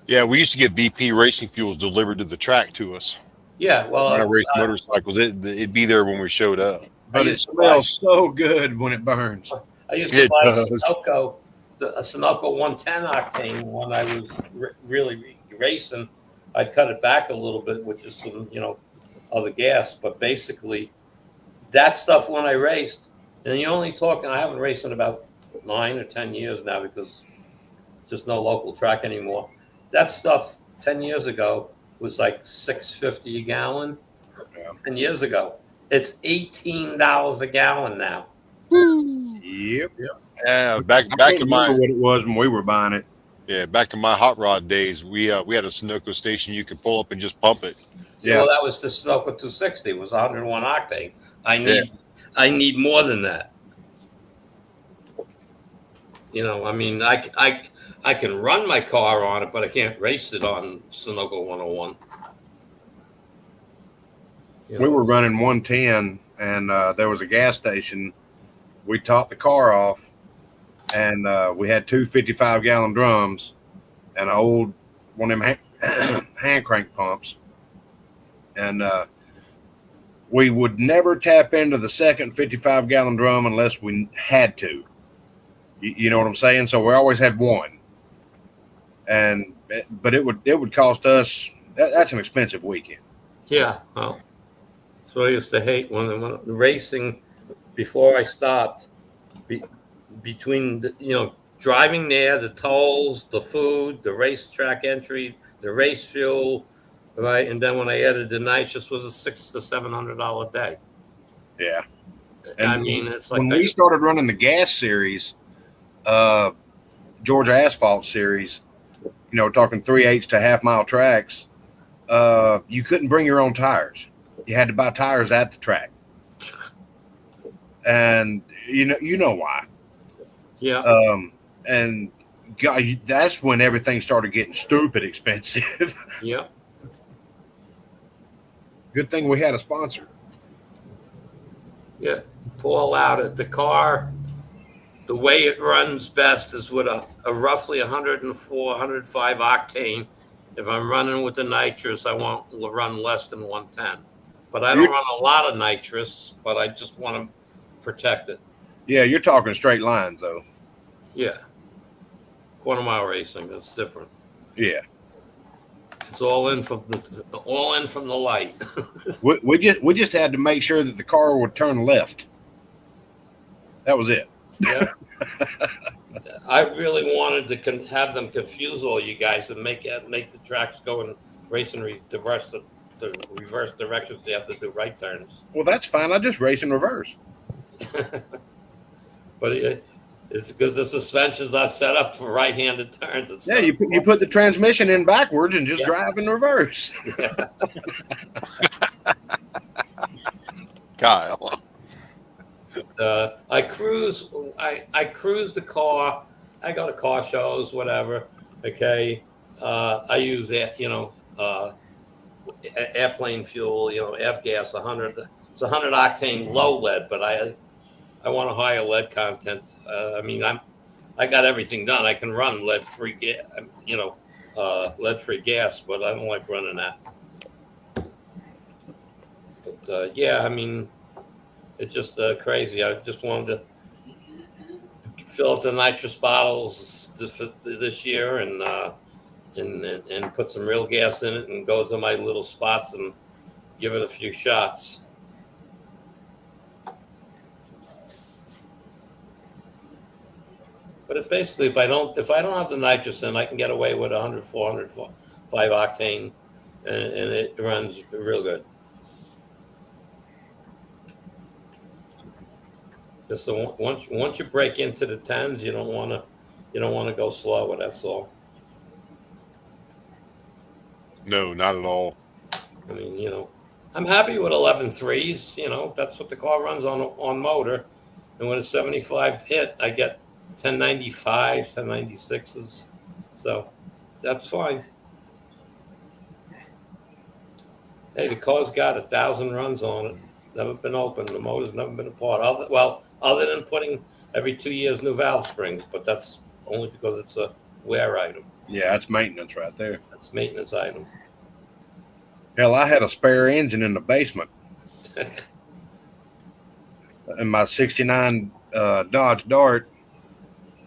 F: Yeah, we used to get VP Racing Fuels delivered to the track to us.
C: Yeah, well,
F: When I raced motorcycles, it'd be there when we showed up.
I: But it smells so good when it burns.
C: I used to buy
F: does.
C: a Sunoco 110 octane when I was really racing. I cut it back a little bit with just some, other gas. But basically, that stuff when I raced, and you're only talking, I haven't raced in about 9 or 10 years now because just no local track anymore. That stuff 10 years ago was like $6.50 a gallon. 10 years ago. It's $18 a gallon now.
I: Yep.
F: Yeah, back in my
I: what it was when we were buying it.
F: Yeah, back in my hot rod days, we had a Sunoco station you could pull up and just pump it.
C: Yeah, well, that was the Sunoco 260. It was 101 octane. I need more than that. I can run my car on it, but I can't race it on Sunoco 101.
I: We were running 110, and there was a gas station. We topped the car off, and we had two 55-gallon drums and an old one of them hand crank pumps. And we would never tap into the second 55-gallon drum unless we had to. You know what I'm saying? So we always had one. But it would cost us. That's an expensive weekend.
C: Yeah. Well, so I used to hate when the racing before I stopped. Between driving there, the tolls, the food, the racetrack entry, the race fuel, right, and then when I added the night, just was a $600 to $700 day.
I: Yeah. And
C: it's like
I: when we started running the gas series, Georgia Asphalt series, talking 3/8 to half-mile tracks, you couldn't bring your own tires. You had to buy tires at the track. And you know why.
C: Yeah.
I: And God, that's when everything started getting stupid expensive.
C: Yeah.
I: Good thing we had a sponsor.
C: Yeah. Pull out at the car. The way it runs best is with a roughly 104, 105 octane. If I'm running with the nitrous, I want to run less than 110. But I don't
I: You,
C: run a lot of nitrous, but I just want to protect it.
I: yeah, you're talking straight lines though.
C: Yeah. Quarter mile racing, that's different.
I: Yeah,
C: It's all in from the light.
I: we just had to make sure that the car would turn left. That was it.
C: Yeah. I really wanted to have them confuse all you guys and make the tracks go in race and the reverse directions. They have to do right turns.
I: Well, that's fine. I just race in reverse.
C: But it's because the suspensions are set up for right-handed turns.
I: Yeah, you put the transmission in backwards and just
C: Yeah.
I: drive in reverse.
F: Kyle.
C: I cruise the car. I go to car shows, whatever. Okay. I use airplane fuel, F gas 100. It's 100 octane low lead, but I want a higher lead content. I got everything done. I can run lead-free gas, lead-free gas, but I don't like running that. But it's just crazy. I just wanted to fill up the nitrous bottles this year and put some real gas in it and go to my little spots and give it a few shots. But if I don't have the nitrous in, I can get away with 104, 105 octane, and it runs real good. Just once you break into the 10s, you don't want to go slower. That's all.
F: No, not at all.
C: I mean, I'm happy with 11.3s. That's what the car runs on motor, and with a 75 hit, I get 1095, 1096s. So that's fine. Hey, the car's got 1,000 runs on it. Never been opened. The motor's never been apart. Other than putting every 2 years new valve springs, but that's only because it's a wear item.
I: Yeah, that's maintenance right there.
C: That's maintenance item.
I: Hell, I had a spare engine in the basement. In my 69 Dodge Dart,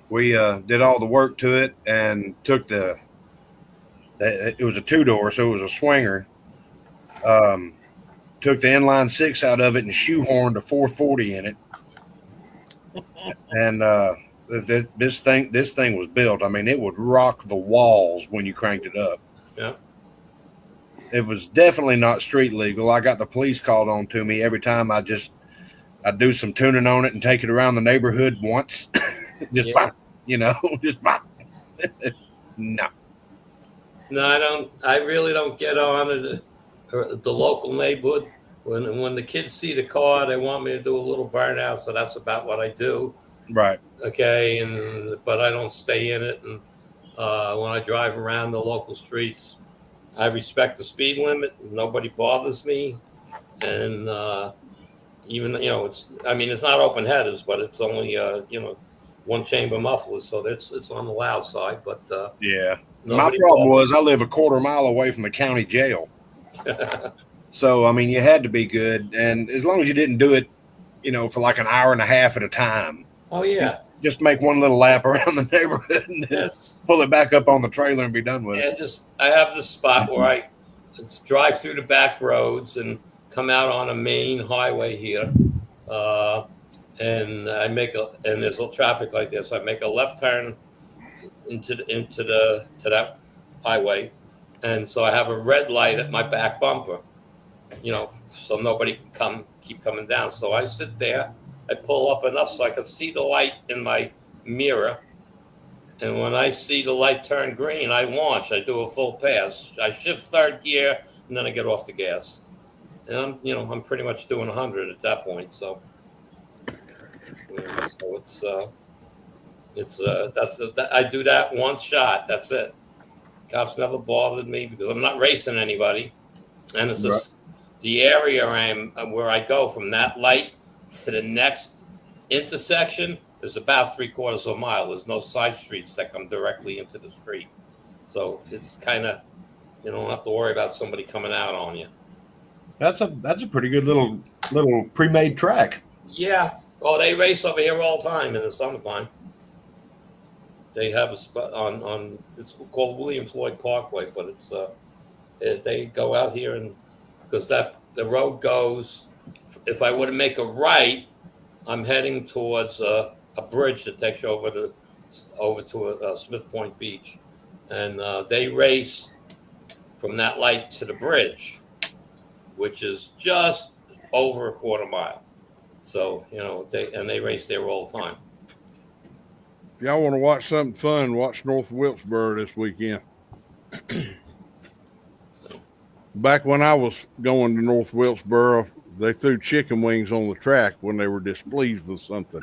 I: we did all the work to it and took it was a 2-door, so it was a swinger. Took the inline 6 out of it and shoehorned a 440 in it. And this thing was built. I mean, it would rock the walls when you cranked it up.
C: Yeah.
I: It was definitely not street legal. I got the police called on to me every time I do some tuning on it and take it around the neighborhood once. Just bop, just bop. No.
C: No, I don't. I really don't get on it. The local neighborhood. When the kids see the car, they want me to do a little burnout, so that's about what I do.
I: Right.
C: Okay, but I don't stay in it. And when I drive around the local streets, I respect the speed limit. Nobody bothers me, and even it's not open headers, but it's only one chamber mufflers, so it's on the loud side. But
I: yeah, my problem was I live a quarter mile away from the county jail. So, I mean, you had to be good. And as long as you didn't do it, for like an hour and a half at a time.
C: Oh, yeah.
I: Just make one little lap around the neighborhood and then pull it back up on the trailer and be done with it.
C: I have this spot where I drive through the back roads and come out on a main highway here. And there's a traffic like this. I make a left turn into that highway. And so I have a red light at my back bumper. So nobody can keep coming down. So I sit there, I pull up enough so I can see the light in my mirror. And when I see the light turn green, I launch. I do a full pass. I shift third gear, and then I get off the gas. And I'm pretty much doing 100 at that point. So it's It's I do that one shot. That's it. Cops never bothered me because I'm not racing anybody, and it's just the area where I go from that light to the next intersection is about 3/4 of a mile. There's no side streets that come directly into the street, so it's kind of you don't have to worry about somebody coming out on you.
I: That's a pretty good little pre-made track.
C: Yeah. Oh, they race over here all the time in the summertime. They have a spot on it's called William Floyd Parkway, but it's they go out here and because the road goes. If I were to make a right, I'm heading towards a bridge that takes you over to Smith Point Beach, and they race from that light to the bridge, which is just over 1/4 mile. So they race there all the time.
G: If y'all want to watch something fun, watch North Wilkesboro this weekend. Back when I was going to North Wilkesboro, they threw chicken wings on the track when they were displeased with something.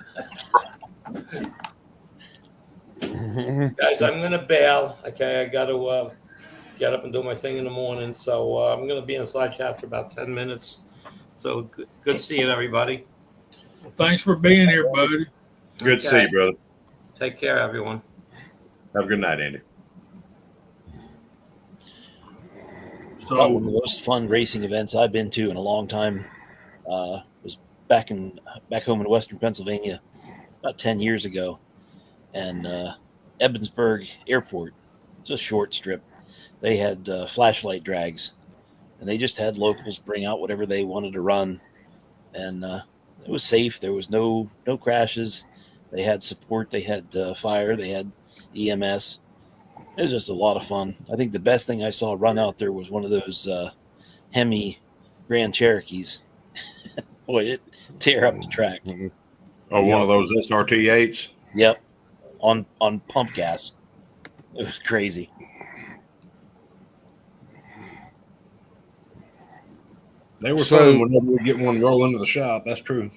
C: Guys, I'm going to bail. Okay, I got to get up and do my thing in the morning. So I'm going to be in slide chat for about 10 minutes. So good seeing everybody.
A: Well, thanks for being here, buddy.
I: Good to see you, brother.
C: Take care, everyone.
I: Have a good night, Andy.
A: So
B: One of the most fun racing events I've been to in a long time was back home in Western Pennsylvania about 10 years ago, and Evansburg Airport. It's a short strip. They had flashlight drags, and they just had locals bring out whatever they wanted to run, and it was safe. There was no crashes. They had support. They had fire. They had EMS. It was just a lot of fun. I think the best thing I saw run out there was one of those Hemi Grand Cherokees. Boy, it tear up the track.
I: Oh, one of those SRT8s?
B: Yep, on pump gas. It was crazy.
I: They were fun whenever we get one roll into the shop. That's true.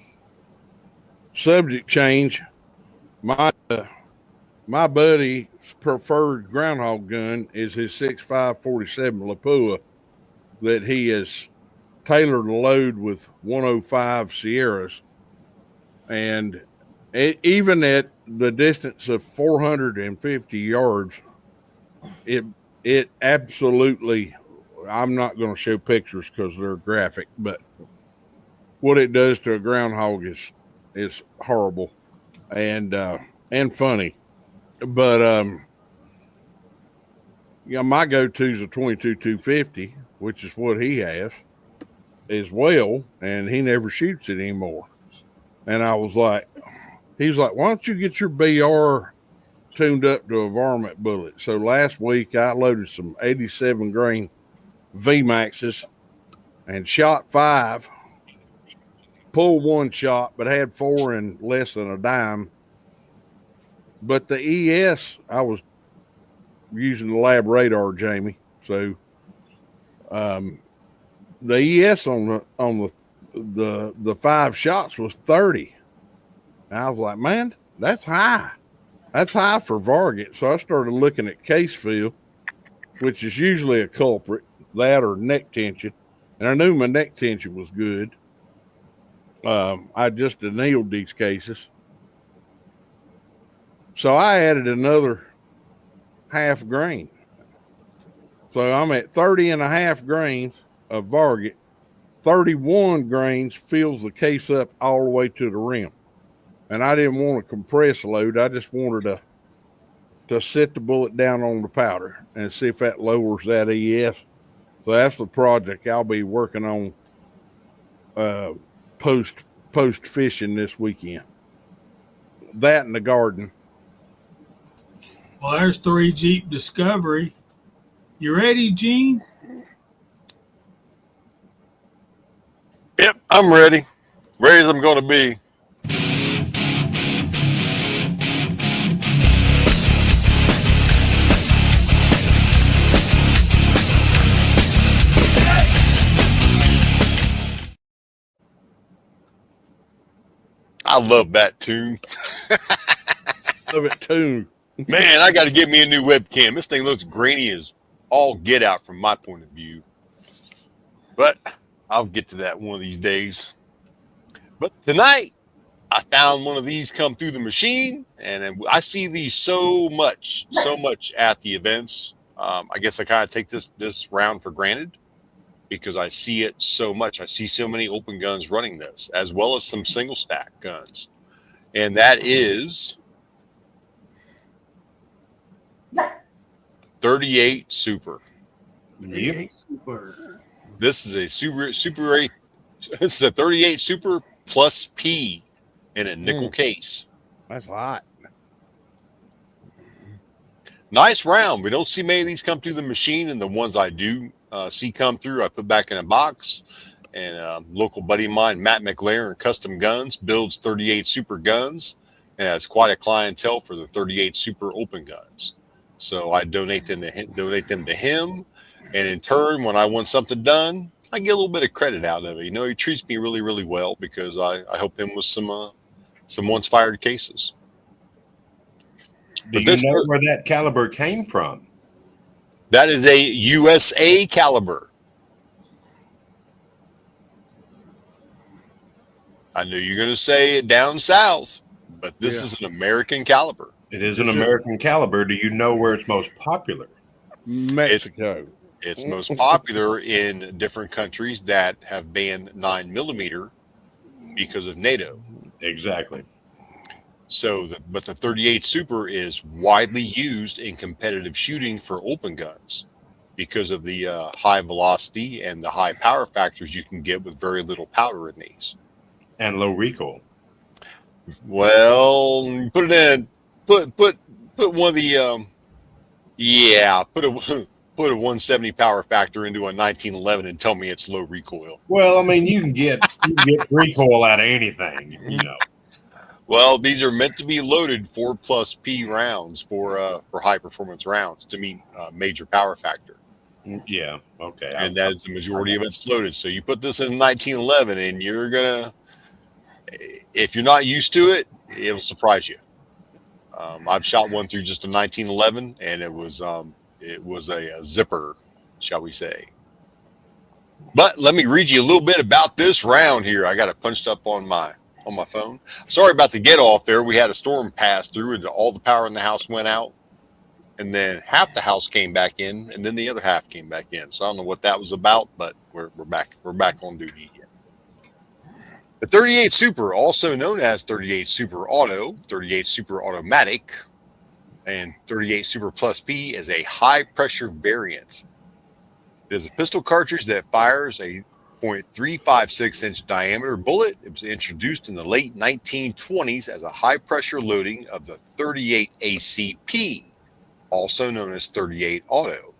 G: Subject change. My buddy's preferred groundhog gun is his 6.5 Lapua that he has tailored a load with 105 Sierras, and even at the distance of 450 yards, it absolutely. I'm not going to show pictures because they're graphic, but what it does to a groundhog is horrible and funny. But my go-to is a 22-250, which is what he has as well, and he never shoots it anymore. And I was like, he's like, why don't you get your BR tuned up to a varmint bullet? So last week I loaded some 87 grain VMAXs and shot 5, pulled 1 shot, but had 4 in less than a dime. But the ES, I was using the lab radar, Jamie. So the ES on the 5 shots was 30. And I was like, man, that's high. That's high for varget. So I started looking at case feel, which is usually a culprit, that or neck tension. And I knew my neck tension was good. I just annealed these cases. So I added another half grain. So I'm at 30.5 grains of varget. 31 grains fills the case up all the way to the rim. And I didn't want a compress load. I just wanted to sit the bullet down on the powder and see if that lowers that ES. So that's the project I'll be working on post fishing this weekend. That in the garden.
A: well, there's 3 Jeep Discovery. You ready, Gene?
F: Yep, I'm ready. Ready as I'm going to be. I love that tune.
G: of it too.
F: Man, I got to get me a new webcam. This thing looks grainy as all get out from my point of view. But I'll get to that one of these days. But tonight, I found one of these come through the machine, and I see these so much at the events. I guess I kind of take this round for granted because I see it so much. I see so many open guns running this, as well as some single stack guns. And that is 38 Super.
I: Yep.
D: Super.
F: This is a Super 8. This is a 38 Super plus P in a nickel case.
G: That's hot.
F: Nice round. We don't see many of these come through the machine, and the ones I do see come through, I put back in a box. And local buddy of mine, Matt McLaren, Custom Guns, builds 38 Super guns and has quite a clientele for the 38 Super open guns. So I donate them to him, and in turn, when I want something done, I get a little bit of credit out of it. You know, he treats me really, really well because I help him with some once fired cases.
I: Do you know where that caliber came from?
F: That is a USA caliber. I knew you were going to say it down south, but this is an American caliber.
I: It is an American caliber. Do you know where it's most popular?
G: Mexico.
F: It's most popular in different countries that have banned 9mm because of NATO.
I: Exactly.
F: So, but the 38 Super is widely used in competitive shooting for open guns because of the high velocity and the high power factors you can get with very little powder in these.
I: And low recoil.
F: Well, put it in. Put one of the put a 170 power factor into a 1911 and tell me it's low recoil.
I: Well, I mean, you can get recoil out of anything, you know.
F: Well, these are meant to be loaded 4+ P rounds for high performance rounds to meet major power factor.
I: Yeah. Okay.
F: And that's the majority of it's loaded. So you put this in 1911, and you're gonna, if you're not used to it, it'll surprise you. I've shot one through just a 1911, and it was a zipper, shall we say. But let me read you a little bit about this round here. I got it punched up on my phone. Sorry about the get off there. We had a storm pass through, and all the power in the house went out, and then half the house came back in, and then the other half came back in. So I don't know what that was about, but we're back on duty again. The 38 Super, also known as 38 Super Auto, 38 Super Automatic, and 38 Super Plus P is a high-pressure variant. It is a pistol cartridge that fires a .356-inch diameter bullet. It was introduced in the late 1920s as a high-pressure loading of the 38 ACP, also known as 38 Auto.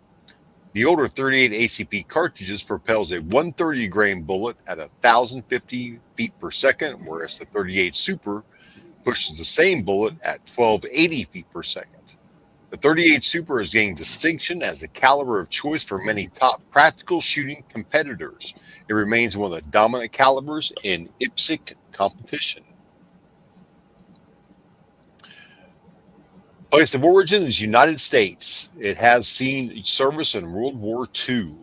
F: The older 38 ACP cartridges propels a 130 grain bullet at 1,050 feet per second, whereas the 38 Super pushes the same bullet at 1,280 feet per second. The 38 Super has gained distinction as the caliber of choice for many top practical shooting competitors. It remains one of the dominant calibers in IPSC competition. Place of origin is United States. It has seen service in World War II.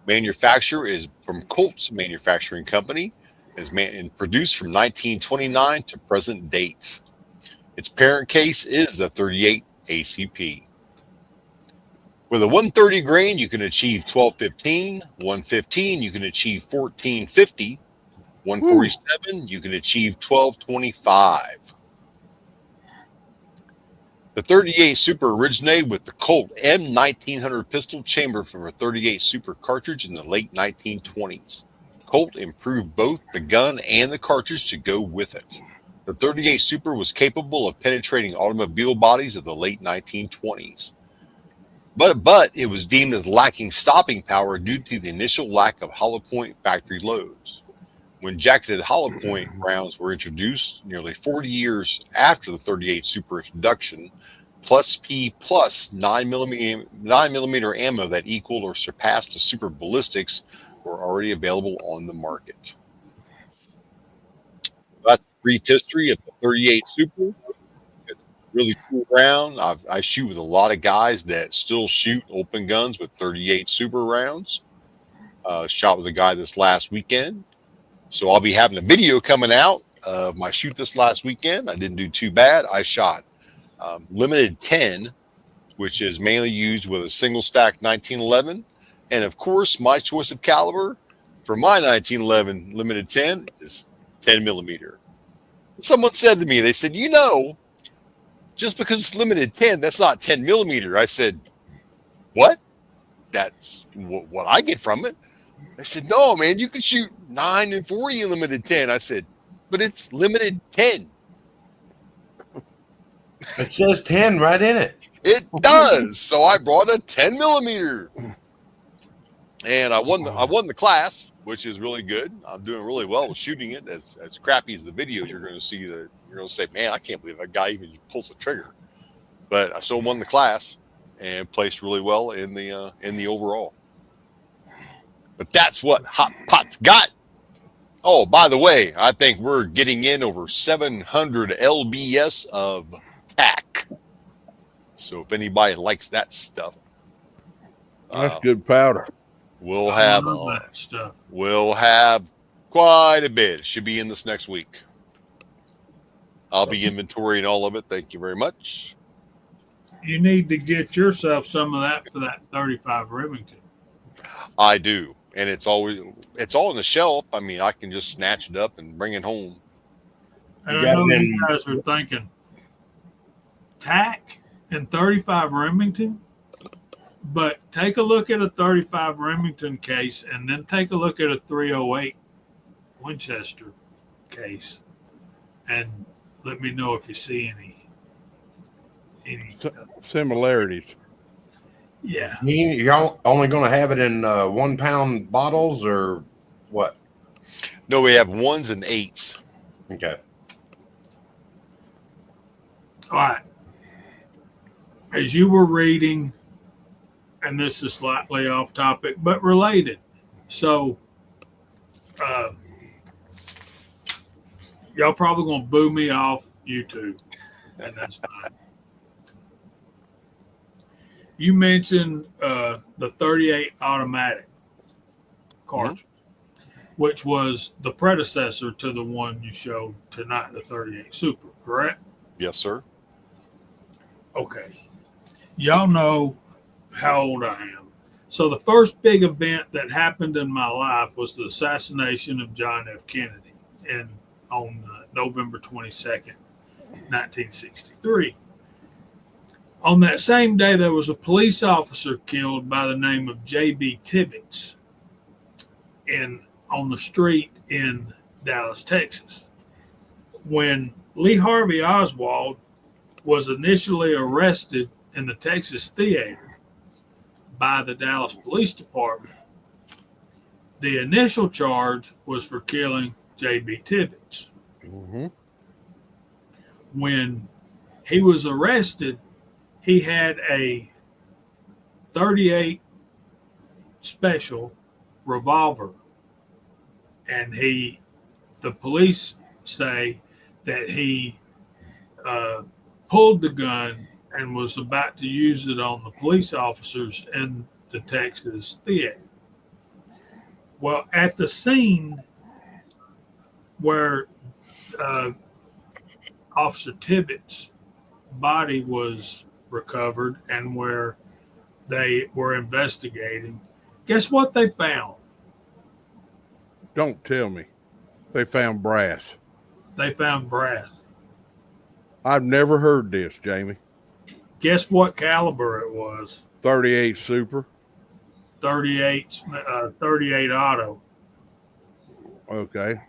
F: Manufacturer is from Colts Manufacturing Company. Is produced from 1929 to present date. Its parent case is the 38 ACP. With a 130 grain, you can achieve 1215. 115, you can achieve 1450. 147, you can achieve 1225. The 38 Super originated with the Colt M1900 pistol chamber from a 38 Super cartridge in the late 1920s. Colt improved both the gun and the cartridge to go with it. The 38 Super was capable of penetrating automobile bodies of the late 1920s. But it was deemed as lacking stopping power due to the initial lack of hollow point factory loads. When jacketed hollow point rounds were introduced nearly 40 years after the 38 Super introduction, plus P plus 9mm ammo that equaled or surpassed the Super ballistics were already available on the market. That's a brief history of the 38 Super. really cool round. I shoot with a lot of guys that still shoot open guns with 38 super rounds. Shot with a guy this last weekend. So I'll be having a video coming out of my shoot this last weekend. I didn't do too bad. I shot limited 10, which is mainly used with a single stack 1911. And of course, my choice of caliber for my 1911 limited 10 is 10 millimeter. Someone said to me, they said, just because it's limited 10, that's not 10 millimeter. I said, what? That's what I get from it. I said, no, man, you can shoot 9 and 40 in limited 10. I said, but it's limited 10.
I: It says 10 right in it.
F: It does. So I brought a 10 millimeter. And I won the class, which is really good. I'm doing really well with shooting it. As crappy as the video, you're going to see that you're going to say, man, I can't believe that guy even pulls the trigger. But I still won the class and placed really well in the overall. But that's what Hot Pot's got. Oh, by the way, I think we're getting in over 700 lbs of tack. So if anybody likes that stuff,
G: That's good powder.
F: we'll
A: I
F: have
A: love that stuff.
F: we'll have quite a bit. It should be in this next week. I'll be inventorying all of it. Thank you very much.
A: You need to get yourself some of that for that 35 Remington.
F: I do. And it's all on the shelf. I mean, I can just snatch it up and bring it home.
A: And
I: You
A: I
I: got
A: know
I: them-
A: you guys are thinking, tack and 35 Remington? But take a look at a 35 Remington case and then take a look at a 308 Winchester case and let me know if you see any
G: Similarities.
A: yeah.
I: You're only going to have it in 1 pound bottles or what?
F: No, we have 1s and 8s.
I: Okay.
A: All right. As you were reading, and this is slightly off topic, but related. So, y'all probably going to boo me off YouTube, and that's fine. You mentioned the 38 automatic cartridge, which was the predecessor to the one you showed tonight, the 38 Super, correct?
F: Yes, sir.
A: Okay. Y'all know how old I am. So the first big event that happened in my life was the assassination of John F. Kennedy on November 22nd, 1963. On that same day, there was a police officer killed by the name of J.B. Tibbetts on the street in Dallas, Texas. When Lee Harvey Oswald was initially arrested in the Texas Theater by the Dallas Police Department, the initial charge was for killing J.B. Tibbetts.
G: Mm-hmm.
A: When he was arrested, he had a 38 special revolver, and the police say that he pulled the gun and was about to use it on the police officers in the Texas Theater. Well, at the scene where Officer Tibbetts' body was recovered and where they were investigating, guess what they found?
G: Don't tell me. They found brass.
A: They found brass.
G: I've never heard this, Jamie.
A: Guess what caliber it was?
G: 38 Super.
A: 38 auto.
G: Okay.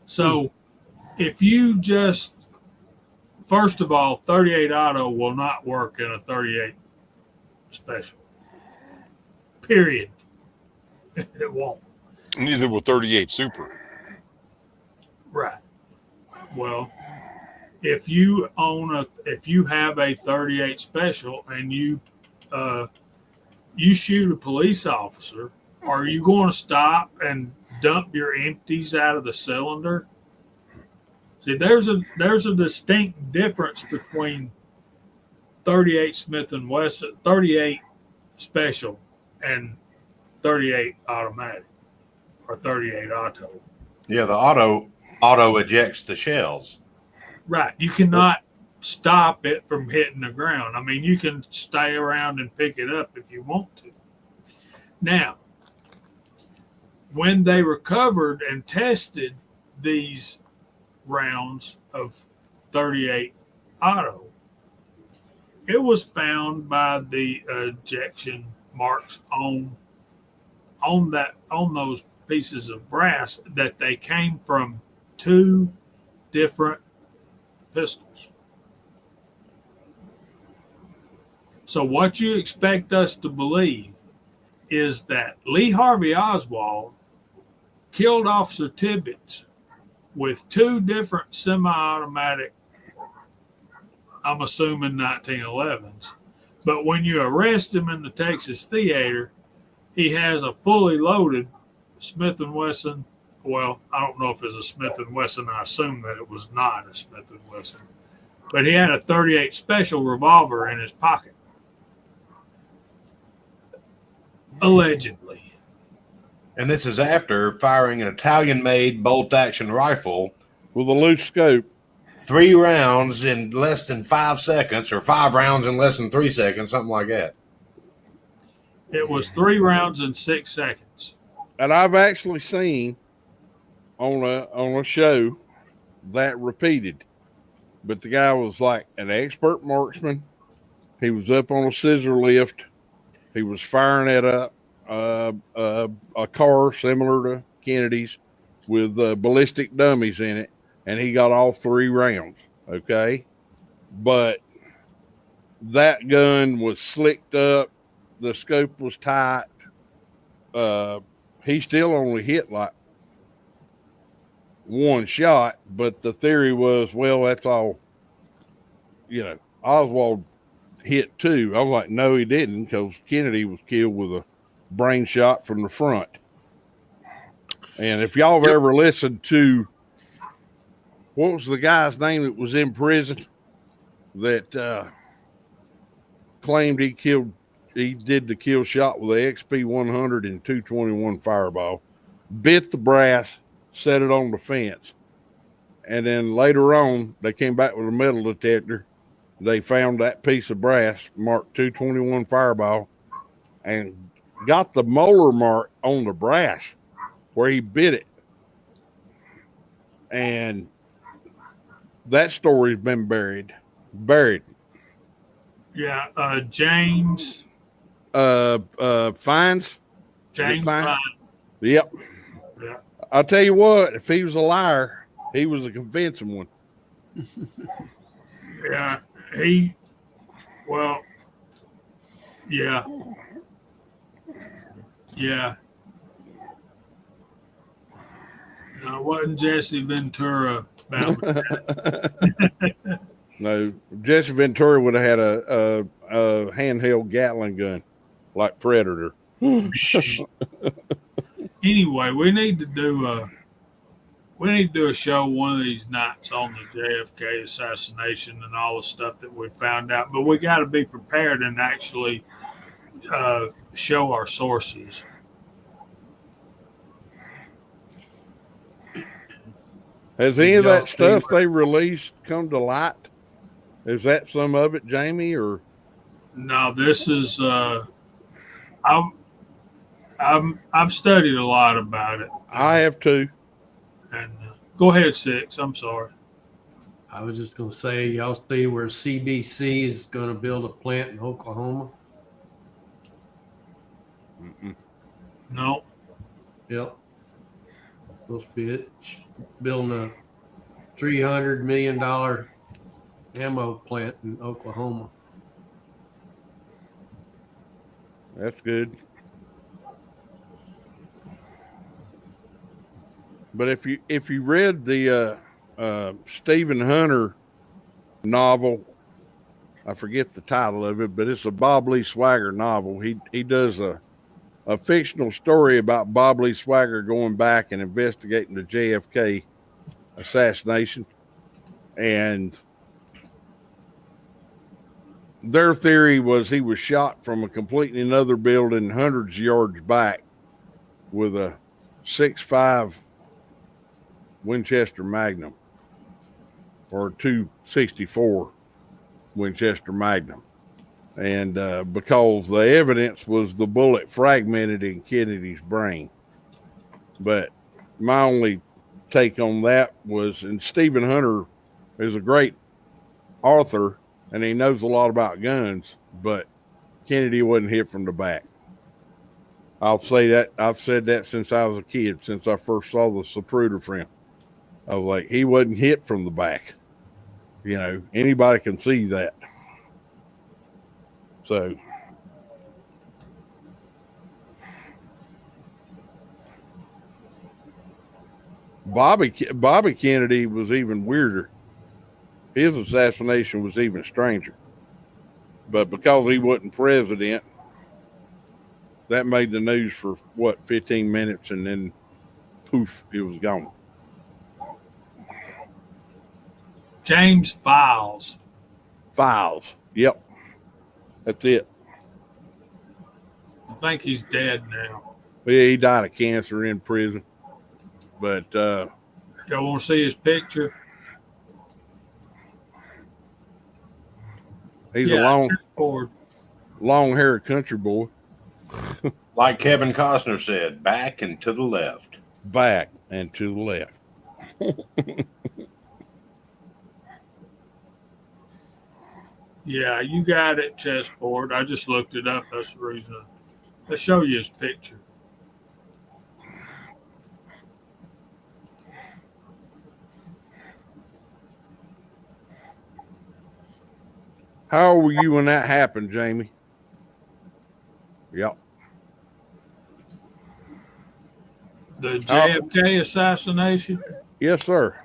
A: So if you just, first of all, 38 auto will not work in a 38 special. Period. It won't.
F: Neither will 38 Super.
A: Right. Well, if you have a 38 special and you shoot a police officer, are you going to stop and dump your empties out of the cylinder? See, there's a distinct difference between 38 Smith and Wesson, 38 special, and 38 automatic or 38 auto.
I: Yeah, the auto ejects the shells.
A: Right. You cannot stop it from hitting the ground. I mean, you can stay around and pick it up if you want to. Now, when they recovered and tested these rounds of 38 auto, it was found by the ejection marks on those pieces of brass that they came from two different pistols. So what you expect us to believe is that Lee Harvey Oswald killed Officer Tibbetts with two different semi-automatic, I'm assuming 1911s. But when you arrest him in the Texas Theater, he has a fully loaded Smith & Wesson. Well, I don't know if it's a Smith & Wesson. I assume that it was not a Smith & Wesson. But he had a 38 special revolver in his pocket. Allegedly.
I: And this is after firing an Italian-made bolt-action rifle
G: with a loose scope.
I: 3 rounds in less than 5 seconds, or 5 rounds in less than 3 seconds, something like that.
A: It was 3 rounds in 6 seconds.
G: And I've actually seen on a show that repeated. But the guy was like an expert marksman. He was up on a scissor lift. He was firing at a car similar to Kennedy's with ballistic dummies in it, and he got all 3 rounds. Okay, but that gun was slicked up. The scope was tight. He still only hit like 1 shot, but the theory was, well, that's all. Oswald hit 2. I was like, no, he didn't, because Kennedy was killed with a brain shot from the front. And if y'all have ever listened to, what was the guy's name that was in prison that claimed he did the kill shot with the XP 100 and 221 fireball, bit the brass, set it on the fence. And then later on, they came back with a metal detector. They found that piece of brass marked 221 fireball and got the molar mark on the brass where he bit it. And that story's been buried.
A: Yeah, James.
G: Fines.
A: James Fines.
G: Yep.
A: Yeah.
G: I'll tell you what, if he was a liar, he was a convincing one.
A: Yeah, yeah. No, it wasn't Jesse Ventura.
G: No, Jesse Ventura would have had a handheld Gatling gun like Predator.
A: Anyway, we need to do a show one of these nights on the JFK assassination and all the stuff that we found out. But we got to be prepared and actually show our sources.
G: Has any of that stuff they released come to light? Is that some of it, Jamie, or?
A: No, this is I've studied a lot about it.
G: I have too.
A: And go ahead, Six. I'm sorry.
D: I was just going to say, y'all see where CBC is going to build a plant in Oklahoma?
G: Mm-mm.
A: No.
D: Yep. Supposed to be building a $300 million ammo plant in Oklahoma.
G: That's good. But if you read the Stephen Hunter novel, I forget the title of it, but it's a Bob Lee Swagger novel. He does a fictional story about Bob Lee Swagger going back and investigating the JFK assassination. And their theory was he was shot from a completely another building hundreds of yards back with a 6.5 Winchester Magnum or 264 Winchester Magnum. And because the evidence was the bullet fragmented in Kennedy's brain. But my only take on that was, and Stephen Hunter is a great author and he knows a lot about guns, but Kennedy wasn't hit from the back. I'll say that. I've said that since I was a kid, since I first saw the Zapruder film. I was like, he wasn't hit from the back. You know, anybody can see that. So Bobby Kennedy was even weirder. His assassination was even stranger. But because he wasn't president, that made the news for 15 minutes, and then poof, it was gone.
A: James Files.
G: Files. Yep. That's it.
A: I think he's dead now.
G: Yeah, he died of cancer in prison. But
A: y'all want to see his picture?
G: He's a long-haired country boy.
I: Like Kevin Costner said, back and to the left.
G: Back and to the left.
A: Yeah, you got it, chessboard. I just looked it up. That's the reason. I'll show you his picture.
G: How old were you when that happened, Jamie? Yep.
A: The JFK assassination?
G: Yes, sir.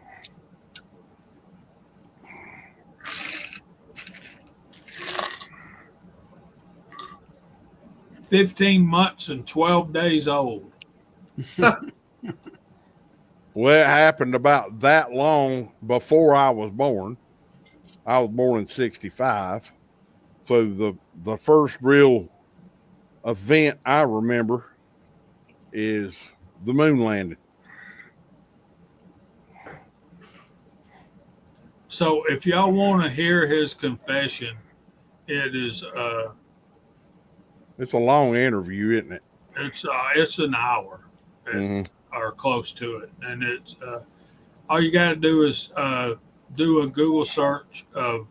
A: "15 months and 12 days old."
G: Well, it happened about that long before I was born. I was born in 65. So the first real event I remember is the moon landing.
A: So if y'all want to hear his confession, it is
G: It's a long interview, isn't it?
A: it's an hour or close to it, and it's all you got to do is do a Google search of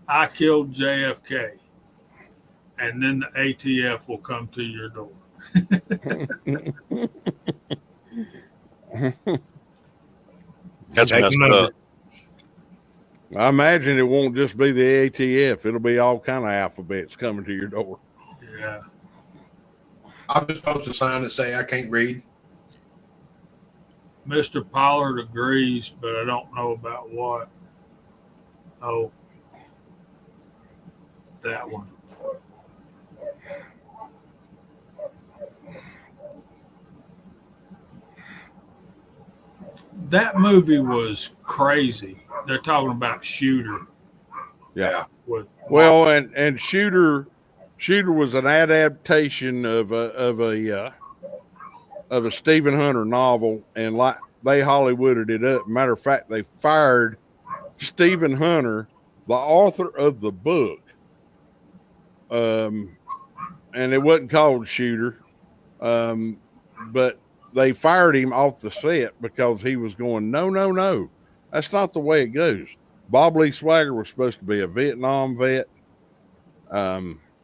A: "I killed JFK," and then the ATF will come to your door.
F: That's messed up.
G: I imagine it won't just be the ATF. It'll be all kind of alphabets coming to your door.
A: Yeah.
I: I'll just post a sign that say I can't read.
A: Mr. Pollard agrees, but I don't know about what. Oh, that one. That movie was crazy. They're talking about Shooter.
G: Yeah.
A: Well,
G: and Shooter was an adaptation of a Stephen Hunter novel, and like they Hollywooded it up. Matter of fact, they fired Stephen Hunter, the author of the book, and it wasn't called Shooter, but they fired him off the set because he was going, no, that's not the way it goes. Bob Lee Swagger was supposed to be a Vietnam vet,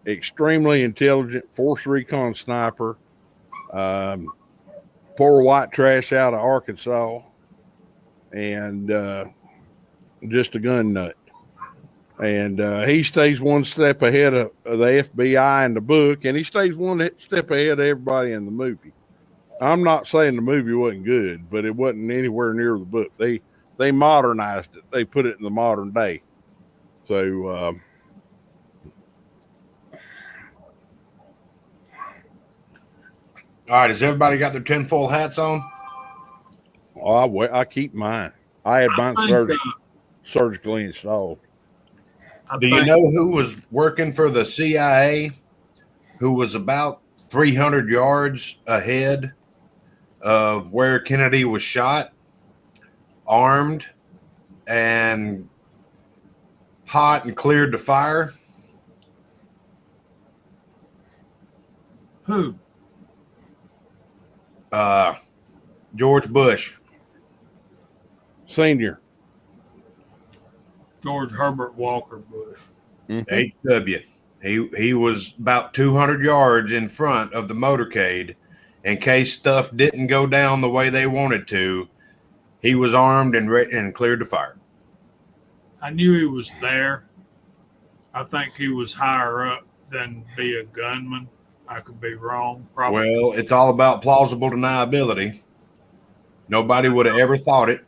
G: extremely intelligent, force recon sniper, poor white trash out of Arkansas, and just a gun nut. And he stays one step ahead of the FBI in the book, and he stays one step ahead of everybody in the movie. I'm not saying the movie wasn't good, but it wasn't anywhere near the book. They modernized it. They put it in the modern day. So
I: all right, has everybody got their tinfoil hats on?
G: I keep mine. I had mine surgically installed.
I: Do you know who was working for the CIA who was about 300 yards ahead of where Kennedy was shot, armed and hot and cleared to fire?
A: Who?
I: George Bush.
G: Senior.
A: George Herbert Walker Bush.
I: HW. He was about 200 yards in front of the motorcade in case stuff didn't go down the way they wanted to. He was armed and cleared to fire.
A: I knew he was there. I think he was higher up than be a gunman. I could be wrong. Probably.
I: Well, it's all about plausible deniability. Nobody would have ever thought it.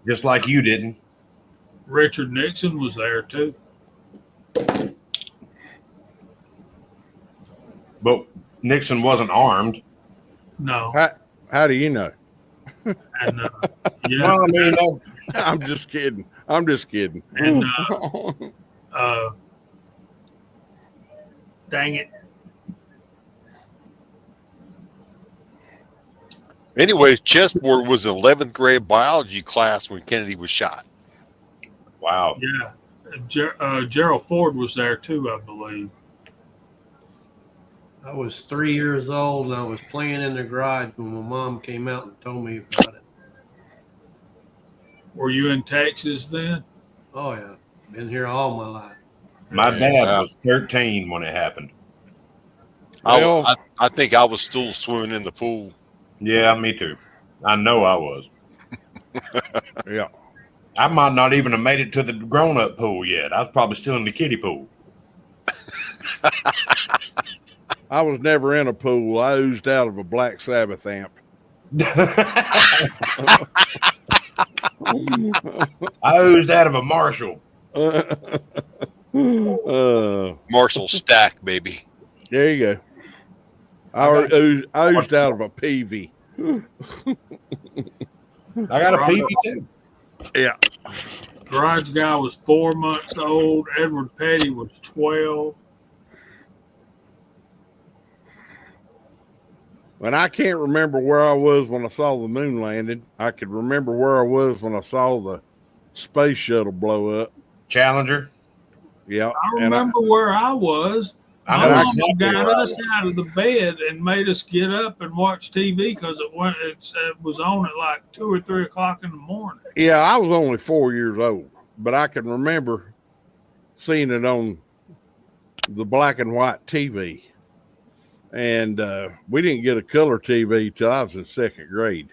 I: Just like you didn't.
A: Richard Nixon was there too.
I: But Nixon wasn't armed.
A: No.
G: How do you know?
A: And yeah.
I: Well, I mean,
G: I'm just kidding. I'm just kidding.
A: And dang it.
F: Anyways, chessboard was an 11th grade biology class when Kennedy was shot.
I: wow.
A: Yeah. Gerald Ford was there too, I believe.
D: I was 3 years old and I was playing in the garage when my mom came out and told me about it.
A: Were you in Texas then?
D: Oh yeah, been here all my life.
I: My dad was 13 when it happened.
F: I think I was still swimming in the pool.
I: Yeah, me too. I know I was.
G: Yeah.
I: I might not even have made it to the grown-up pool yet. I was probably still in the kiddie pool.
G: I was never in a pool. I oozed out of a Black Sabbath amp.
I: I oozed out of a Marshall.
F: Marshall Stack, baby.
G: There you go. I oozed out of a PV.
I: I got a PV too.
G: Yeah.
A: Garage guy was 4 months old. Edward Petty was 12.
G: And I can't remember where I was when I saw the moon landing. I could remember where I was when I saw the space shuttle blow up.
I: Challenger.
G: Yeah.
A: I remember where I was.
I: I
A: My
I: know
A: mom
I: exactly
A: got
I: where I
A: us out of the bed and made us get up and watch TV because it was on at like 2 or 3 o'clock in the morning.
G: Yeah, I was only 4 years old, but I can remember seeing it on the black and white TV. And we didn't get a color TV till I was in second grade.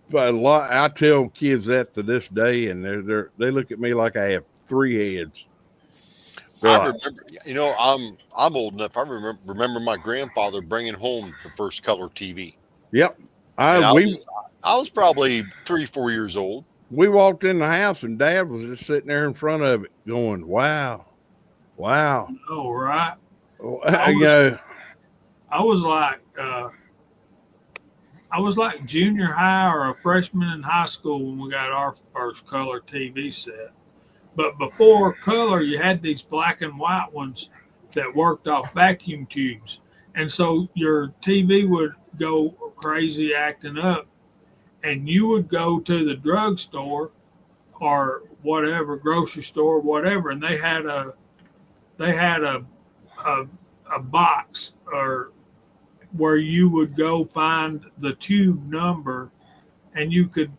G: But I tell kids that to this day, and they look at me like I have 3 heads.
F: I remember, I'm old enough. I remember my grandfather bringing home the first color TV.
G: Yep.
F: I was probably 3-4 years old.
G: We walked in the house and Dad was just sitting there in front of it going, wow.
A: Oh, right.
G: I
A: was like junior high or a freshman in high school when we got our first color TV set. But before color, you had these black and white ones that worked off vacuum tubes. And so your TV would go crazy acting up, and you would go to the drugstore or whatever, grocery store, whatever, and they had a box or where you would go find the tube number, and you could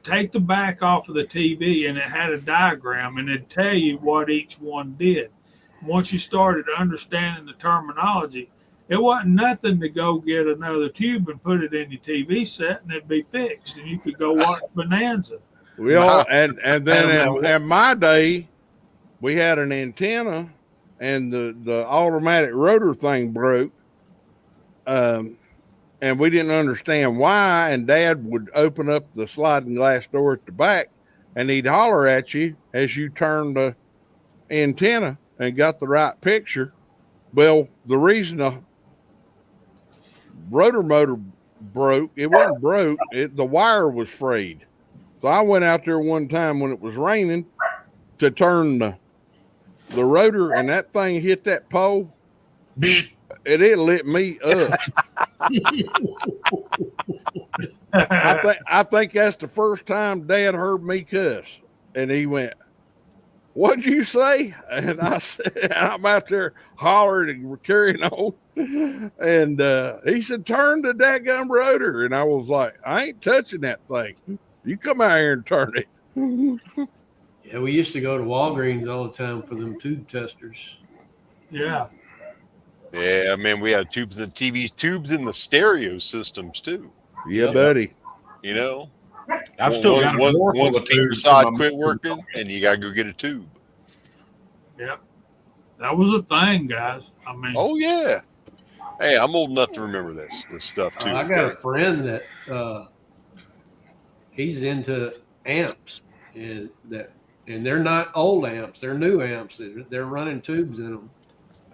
A: take the back off of the TV, and it had a diagram, and it'd tell you what each one did. Once you started understanding the terminology, it wasn't nothing to go get another tube and put it in your TV set, and it'd be fixed, and you could go watch Bonanza.
G: And then in my day, we had an antenna, and the automatic rotor thing broke. And we didn't understand why, and Dad would open up the sliding glass door at the back, and he'd holler at you as you turned the antenna and got the right picture. Well, the reason the rotor motor broke, it wasn't broke, the wire was frayed. So I went out there one time when it was raining to turn the rotor, and that thing hit that pole, and it lit me up. I think that's the first time Dad heard me cuss, and he went, "What'd you say?" And I said, "I'm out there hollering and carrying on." And he said, "Turn the dadgum rotor," and I was like, "I ain't touching that thing. You come out here and turn it."
D: Yeah, we used to go to Walgreens all the time for them tube testers.
A: Yeah.
F: Yeah, man, we had tubes in the TVs, tubes in the stereo systems too.
G: Yeah,
D: Yep.
G: buddy.
F: You know,
I: I've still got a drawer full
F: one
I: of
F: speaker
I: tubes
F: side
I: in my-
F: quit working, and you gotta go get a tube.
A: Yep. That was a thing, guys. I mean,
F: Oh yeah. Hey, I'm old enough to remember this stuff too.
D: I got a friend that he's into amps, and they're not old amps; they're new amps. They're running tubes in them.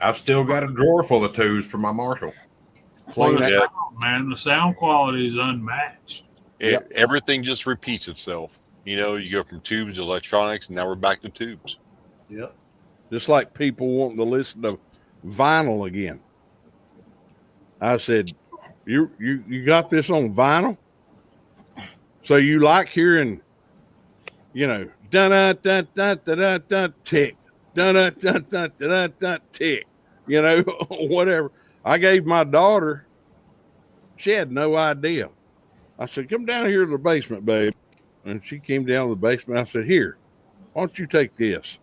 I: I've still got a drawer full of tubes for my Marshall.
A: for the
F: Yeah.
A: sound, man, the sound quality is unmatched.
F: Everything just repeats itself. You know, you go from tubes to electronics, and now we're back to tubes.
D: Yep.
G: Just like people wanting to listen to vinyl again. I said, you got this on vinyl? So you like hearing, you know, dun dun dun dun dun dun tick, dun dun dun dun dun dun tick, you know, whatever. I gave my daughter, she had no idea. I said, "Come down here to the basement, babe." And she came down to the basement. I said, "Here, why don't you take this?"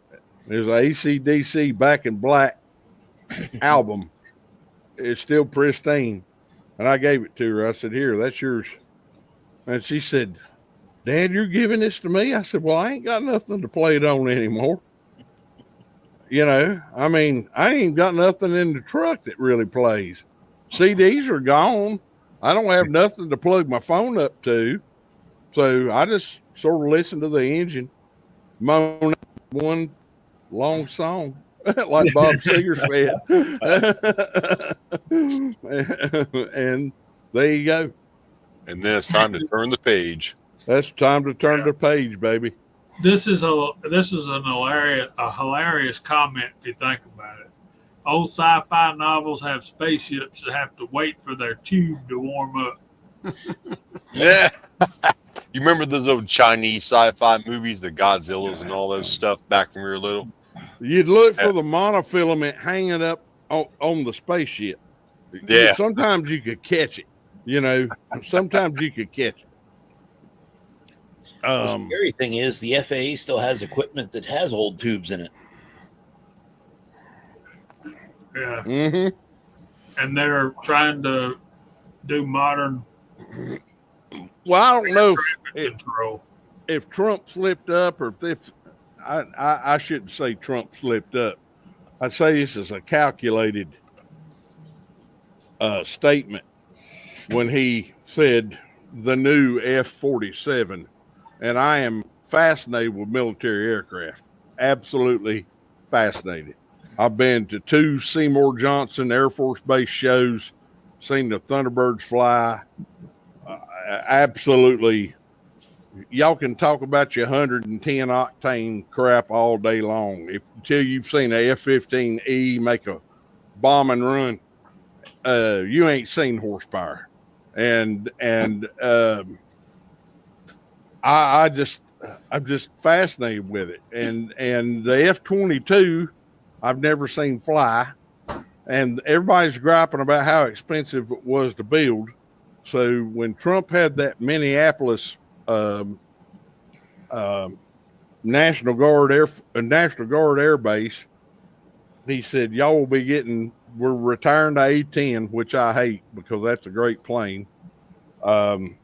G: There's a AC/DC Back in Black album. It's still pristine. And I gave it to her. I said, "Here, that's yours." And she said, "Dad, you're giving this to me?" I said, "Well, I ain't got nothing to play it on anymore." You know, I mean, I ain't got nothing in the truck that really plays. CDs are gone. I don't have nothing to plug my phone up to. So I just sort of listen to the engine, moan one long song, like Bob Seger said. And there you go.
F: And then it's time to turn the page.
G: That's time to turn the page, baby.
A: This is an hilarious comment if you think about it. Old sci-fi novels have spaceships that have to wait for their tube to warm up.
F: Yeah. You remember those old Chinese sci-fi movies, the Godzillas and all those stuff back when we were little?
G: You'd look for the monofilament hanging up on the spaceship.
F: Yeah.
G: Sometimes you could catch it, you know. Sometimes you could catch it.
B: The scary thing is the FAA still has equipment that has old tubes in it.
A: Yeah.
G: Mm-hmm.
A: And they're trying to do modern
G: Well, I don't know
A: control.
G: if Trump slipped up or if I shouldn't say Trump slipped up. I'd say this is a calculated statement when he said the new F-47. And I am fascinated with military aircraft. Absolutely fascinated. I've been to 2 Seymour Johnson Air Force Base shows, seen the Thunderbirds fly. Absolutely. Y'all can talk about your 110 octane crap all day long. Until you've seen a F-15E make a bomb and run, you ain't seen horsepower. And I'm just fascinated with it. And the F-22, I've never seen fly. And everybody's griping about how expensive it was to build. So when Trump had that Minneapolis National Guard Air Base, he said, "Y'all will be we're retiring to A-10, which I hate because that's a great plane." And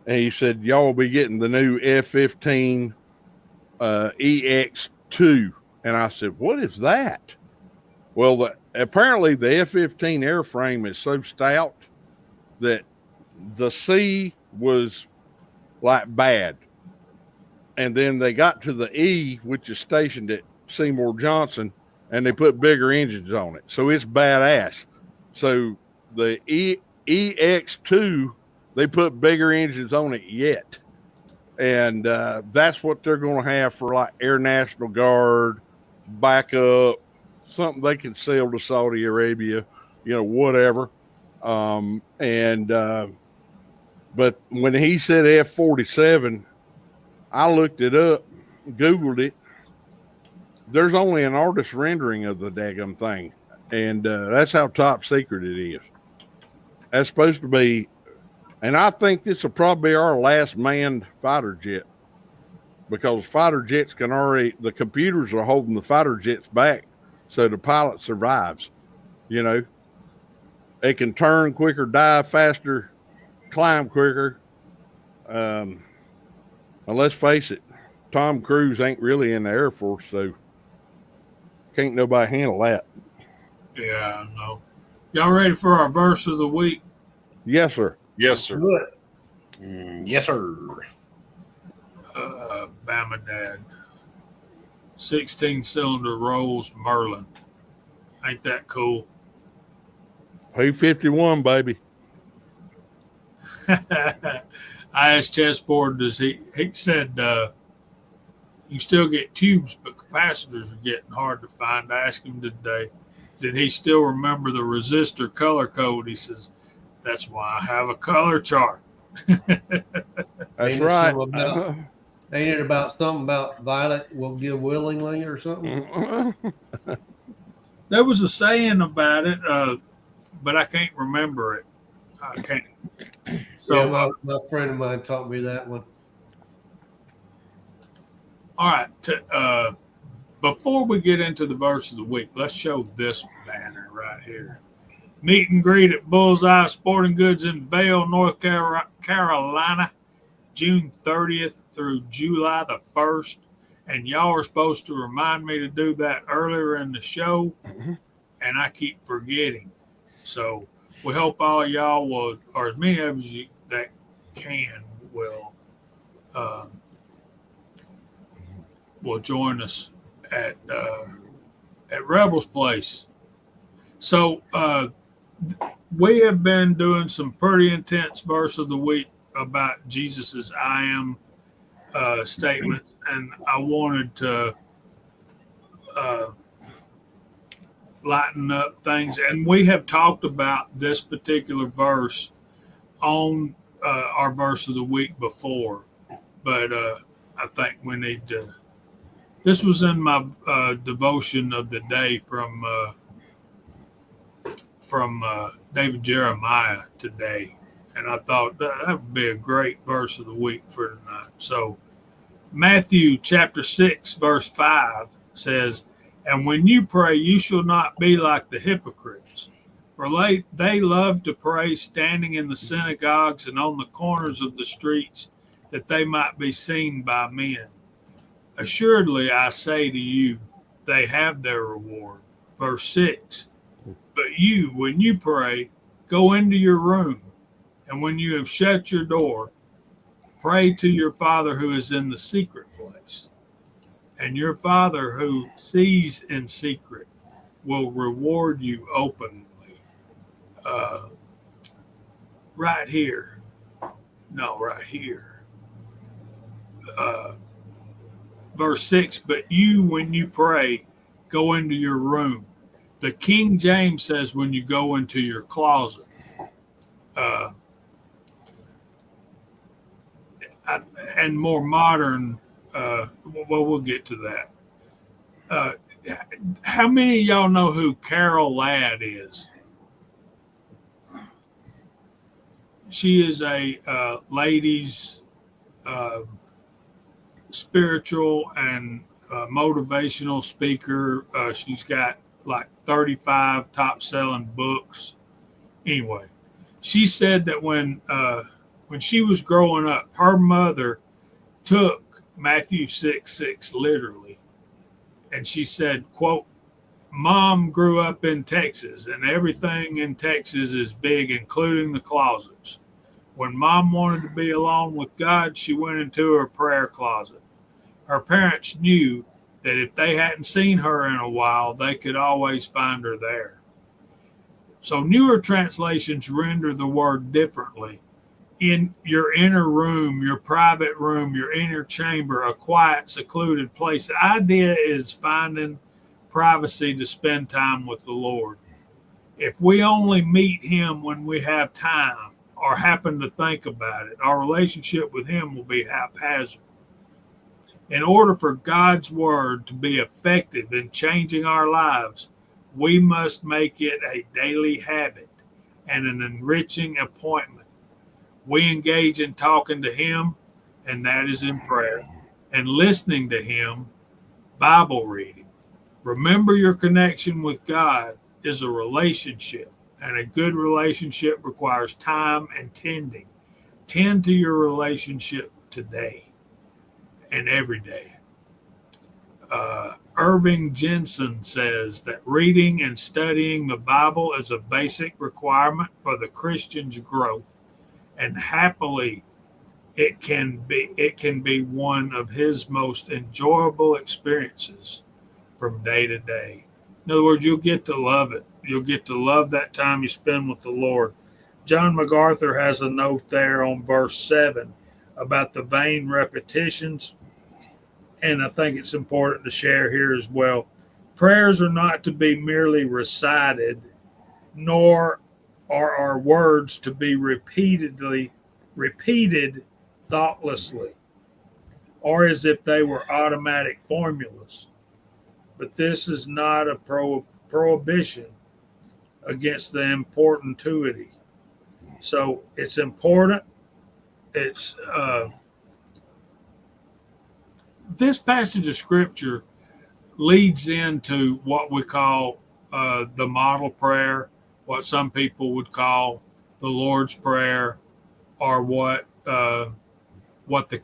G: he said, "Y'all will be getting the new F-15 EX2." And I said, "What is that?" Well, apparently the F-15 airframe is so stout that the C was like bad. And then they got to the E, which is stationed at Seymour Johnson, and they put bigger engines on it. So it's badass. So the EX2, they put bigger engines on it yet. And that's what they're going to have for like Air National Guard, backup, something they can sell to Saudi Arabia, whatever. But when he said F-47, I looked it up, Googled it. There's only an artist rendering of the daggum thing. And that's how top secret it is. That's supposed to be, and I think this will probably be our last manned fighter jet, because fighter jets the computers are holding the fighter jets back so the pilot survives. They can turn quicker, dive faster, climb quicker. And let's face it, Tom Cruise ain't really in the Air Force, so can't nobody handle that.
A: Yeah, I know. Y'all ready for our verse of the week?
G: Yes, sir.
F: Yes, sir.
I: Yes, sir.
A: Bama Dad. 16-cylinder Rolls Merlin. Ain't that cool?
G: P-51, baby.
A: I asked Chessboard, he said you still get tubes, but capacitors are getting hard to find. I asked him today, did he still remember the resistor color code? He says, that's why I have a color chart.
G: That's right.
D: Ain't it about something about Violet will give willingly or something?
A: There was a saying about it, but I can't remember it. I can't. So,
D: yeah, my friend of mine taught me that one.
A: All right. Before we get into the verse of the week, let's show this banner right here. Meet and greet at Bullseye Sporting Goods in Vail, North Carolina, June 30th through July the 1st. And y'all are supposed to remind me to do that earlier in the show, and I keep forgetting. So we hope all y'all will, or as many of you that can, will join us at Rebel's Place. So we have been doing some pretty intense verse of the week about Jesus's I am statements, and I wanted to lighten up things. And we have talked about this particular verse on our verse of the week before, but I think we need to. This was in my devotion of the day from David Jeremiah today. And I thought that would be a great verse of the week for tonight. So Matthew chapter 6, verse 5 says, and when you pray, you shall not be like the hypocrites, for they love to pray standing in the synagogues and on the corners of the streets, that they might be seen by men. Assuredly, I say to you, they have their reward. Verse 6, but you, when you pray, go into your room, and when you have shut your door, pray to your Father who is in the secret place. And your Father who sees in secret will reward you openly. Right here. No, right here. Verse 6, but you, when you pray, go into your room. The King James says when you go into your closet. And more modern, well, we'll get to that. How many of y'all know who Carol Ladd is? She is a ladies' spiritual and motivational speaker. She's got like 35 top-selling books. Anyway, she said that when she was growing up, her mother took Matthew 6:6 literally. And she said, quote, Mom grew up in Texas, and everything in Texas is big, including the closets. When Mom wanted to be alone with God, she went into her prayer closet. Her parents knew that if they hadn't seen her in a while, they could always find her there. So newer translations render the word differently. in your inner room, your private room, your inner chamber, a quiet, secluded place. The idea is finding privacy to spend time with the Lord. If we only meet Him when we have time or happen to think about it, our relationship with Him will be haphazard. In order for God's Word to be effective in changing our lives, we must make it a daily habit and an enriching appointment. We engage in talking to Him, and that is in prayer, and listening to Him, Bible reading. Remember, your connection with God is a relationship, and a good relationship requires time and tending. Tend to your relationship today and every day. Irving Jensen says that reading and studying the Bible is a basic requirement for the Christian's growth, and happily it can be one of his most enjoyable experiences from day to day. In other words, you'll get to love it. You'll get to love that time you spend with the Lord. John MacArthur has a note there on verse 7 about the vain repetitions, and I think it's important to share here as well. Prayers are not to be merely recited, nor are our words to be repeated thoughtlessly, or as if they were automatic formulas. But this is not a prohibition against the importunity. So it's important. It's this passage of scripture leads into what we call the model prayer, what some people would call the Lord's Prayer, or what the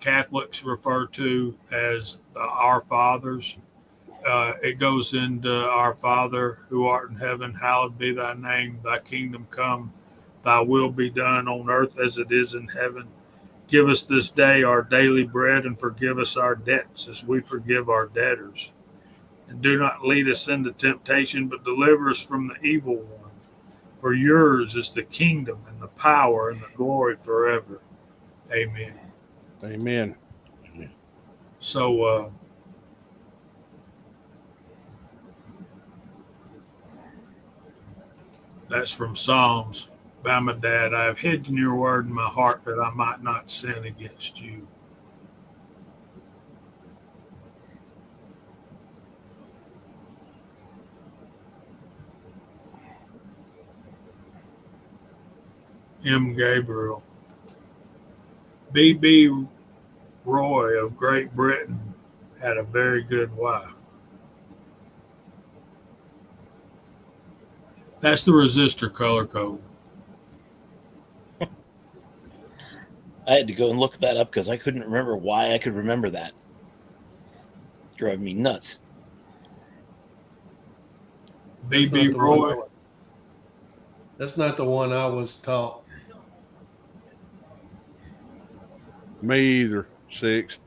A: Catholics refer to as the Our Fathers. It goes into Our Father who art in heaven, hallowed be thy name, thy kingdom come, thy will be done on earth as it is in heaven. Give us this day our daily bread, and forgive us our debts as we forgive our debtors. And do not lead us into temptation, but deliver us from the evil one. For yours is the kingdom and the power and the glory forever. Amen.
G: Amen.
A: So, that's from Psalms by my dad. I have hidden your word in my heart that I might not sin against you. M. Gabriel. B.B. Roy of Great Britain had a very good wife. That's the resistor color code.
B: I had to go and look that up because I couldn't remember why I could remember that. Driving me nuts.
A: B.B. Roy.
D: That's not the one I was taught.
G: Me either. 6.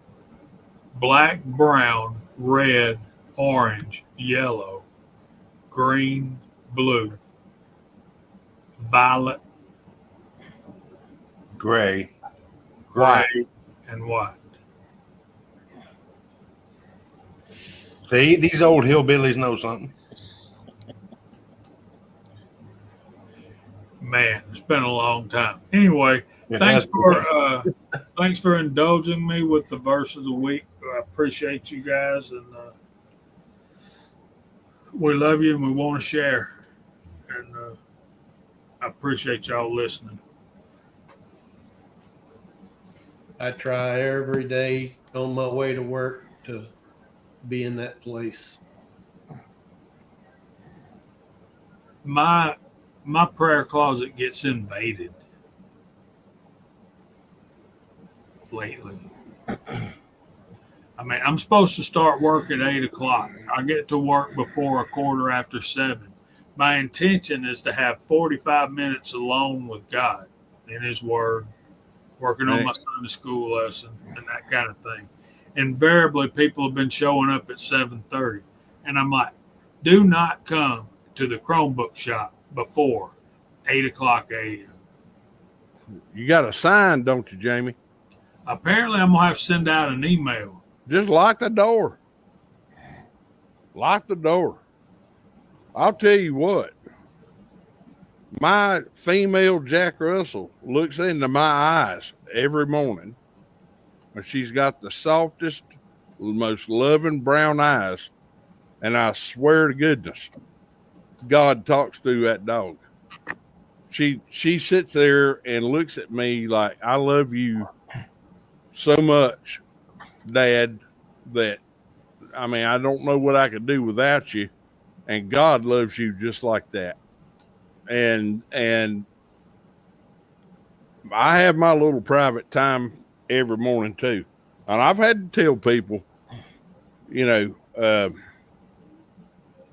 A: Black, brown, red, orange, yellow, green, blue, violet,
I: Gray.
A: gray, and white.
I: See, these old hillbillies know something.
A: Man, it's been a long time. Anyway,
I: It
A: thanks
I: has been.
A: for indulging me with the verse of the week. I appreciate you guys, and we love you, and we want to share. And I appreciate y'all listening.
D: I try every day on my way to work to be in that place.
A: My prayer closet gets invaded lately. I mean, I'm supposed to start work at 8 o'clock. I get to work before 7:15. My intention is to have 45 minutes alone with God in His Word, working on my Sunday school lesson and that kind of thing. Invariably, people have been showing up at 7:30, and I'm like, do not come to the Chromebook shop before 8 o'clock a.m.
G: You got a sign, don't you, Jamie?
A: Apparently, I'm gonna have to send out an email.
G: Just lock the door. Lock the door. I'll tell you what. My female Jack Russell looks into my eyes every morning, and she's got the softest, most loving brown eyes. And I swear to goodness, God talks through that dog. She sits there and looks at me like, I love you so much, Dad, that I don't know what I could do without you. And God loves you just like that. And I have my little private time every morning too. And I've had to tell people, I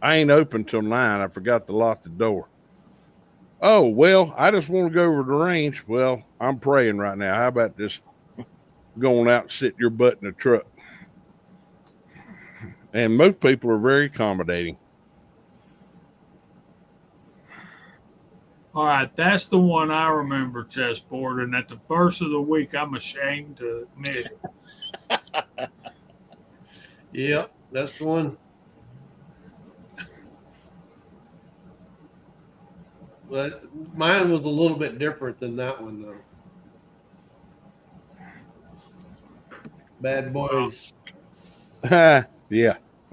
G: ain't open till 9. I forgot to lock the door. Oh, well, I just want to go over to the range. Well, I'm praying right now. How about just going out and sit your butt in the truck? And most people are very accommodating.
A: All right, that's the one I remember, Chessboard. And at the first of the week, I'm ashamed to admit it.
D: Yep, that's the one. But mine was a little bit different than that one, though. Bad boys.
G: Yeah.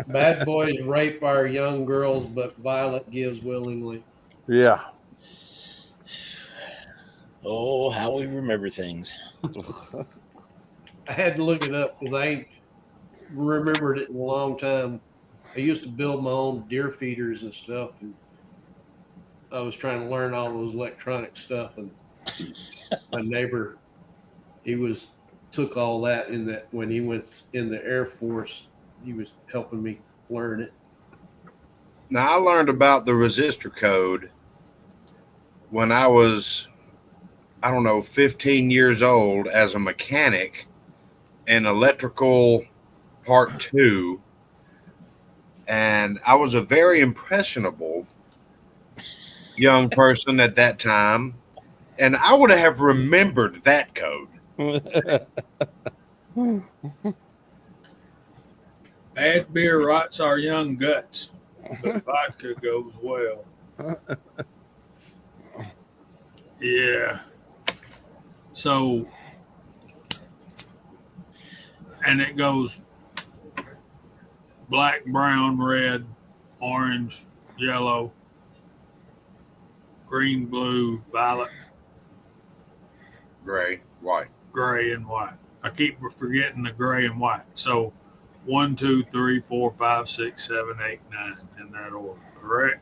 D: Bad boys rape our young girls, but Violet gives willingly.
G: Yeah.
B: Oh, how we remember things.
D: I had to look it up because I ain't remembered it in a long time. I used to build my own deer feeders and stuff, and I was trying to learn all those electronic stuff. And my neighbor, took all that in that when he went in the Air Force, he was helping me learn it.
I: Now, I learned about the resistor code when I was, 15 years old as a mechanic in electrical part 2. And I was a very impressionable young person at that time. And I would have remembered that code.
A: Bad beer rots our young guts, but vodka goes well. Yeah. So, and it goes black, brown, red, orange, yellow, green, blue, violet,
I: Gray, white.
A: gray, and white. I keep forgetting the gray and white. So 1, 2, 3, 4, 5, 6, 7, 8, 9 in that order. Correct?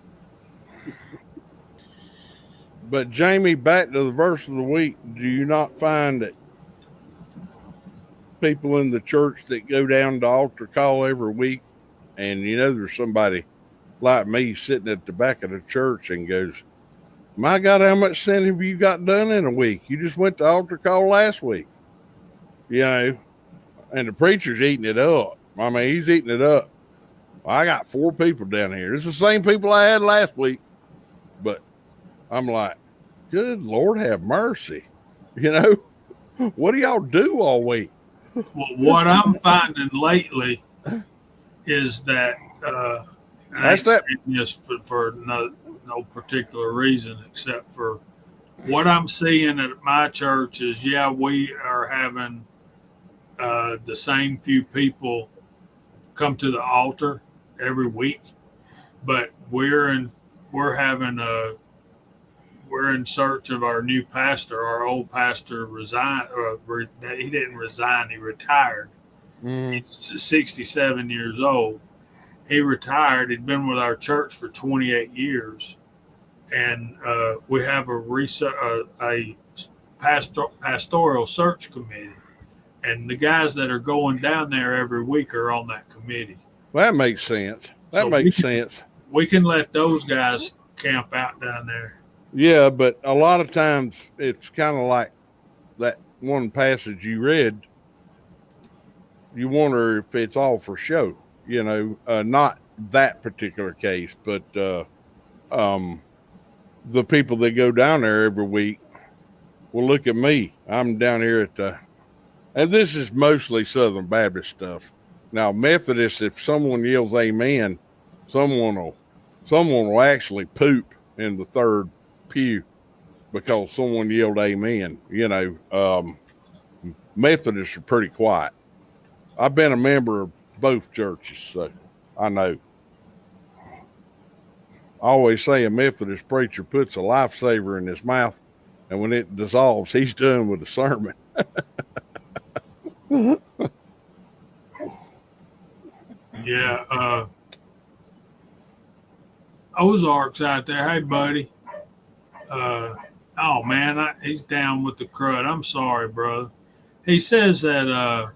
G: But Jamie, back to the verse of the week. Do you not find that people in the church that go down to altar call every week, and there's somebody like me sitting at the back of the church and goes, "My God, how much sin have you got done in a week? You just went to altar call last week." And the preacher's eating it up. He's eating it up. I got 4 people down here. It's the same people I had last week. But I'm like, good Lord have mercy. What do y'all do all week?
A: Well, what I'm finding lately is that, and I ain't saying this for no particular reason, except for what I'm seeing at my church is, we are having the same few people come to the altar every week, but we're in search of our new pastor. Our old pastor resigned. He didn't resign. He retired. He's 67 years old. He retired. He'd been with our church for 28 years, and we have a pastoral search committee, and the guys that are going down there every week are on that committee.
G: Well, that makes sense. Makes sense.
A: We can let those guys camp out down there.
G: Yeah, but a lot of times it's kind of like that one passage you read. You wonder if it's all for show, not that particular case, but the people that go down there every week, Well, look at me. I'm down here at the, and this is mostly Southern Baptist stuff. Now, Methodist, if someone yells amen, someone will, someone will actually poop in the third pew because someone yelled amen. Methodists are pretty quiet. I've been a member of both churches, so I know. I always say a Methodist preacher puts a lifesaver in his mouth, and when it dissolves, he's done with the sermon.
A: Yeah. Ozark's out there. Hey, buddy. Oh man, he's down with the crud. I'm sorry, brother. He says that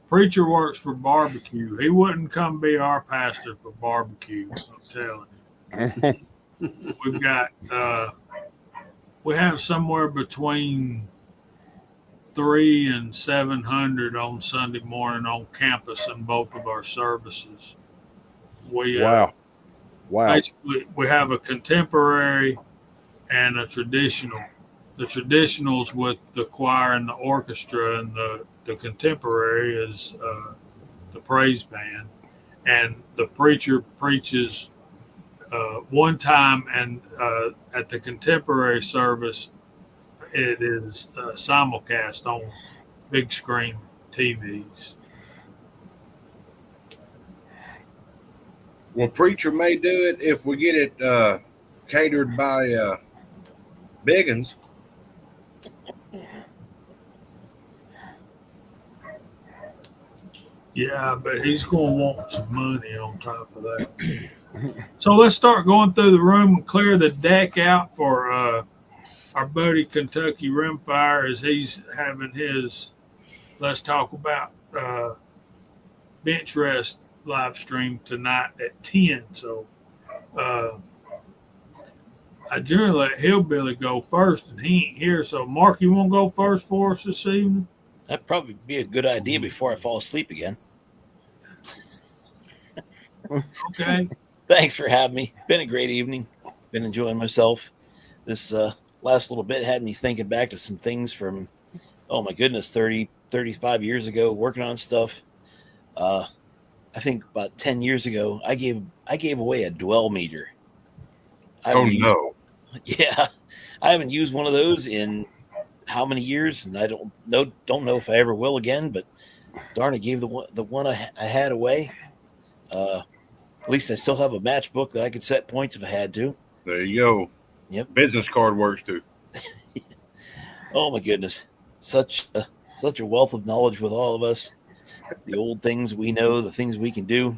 A: preacher works for barbecue. He wouldn't come be our pastor for barbecue. I'm telling you. We've got we have somewhere between 300 and 700 on Sunday morning on campus in both of our services. We
G: Wow.
A: basically we have a contemporary and a traditional. The traditionals with the choir and the orchestra, and the contemporary is the praise band, and the preacher preaches one time, and at the contemporary service, it is simulcast on big screen TVs.
I: Well, preacher may do it if we get it catered by Biggins.
A: Yeah, but he's going to want some money on top of that. So let's start going through the room and clear the deck out for our buddy Kentucky Rimfire as he's having his Let's Talk About Bench Rest live stream tonight at 10. So I generally let Hillbilly go first, and he ain't here. So, Mark, you want to go first for us this evening?
B: That'd probably be a good idea before I fall asleep again.
A: Okay.
B: Thanks for having me. Been a great evening. Been enjoying myself. This last little bit had me thinking back to some things from, oh my goodness, 30, 35 years ago, working on stuff. I think about 10 years ago, I gave away a dwell meter.
E: No.
B: Yeah. I haven't used one of those in how many years, and I don't know if I ever will again, but darn, I gave the one I had away. At least I still have a matchbook that I could set points if I had to.
E: There you go.
B: Yep.
E: Business card works too.
B: Oh my goodness. Such a wealth of knowledge with all of us. The old things we know, the things we can do.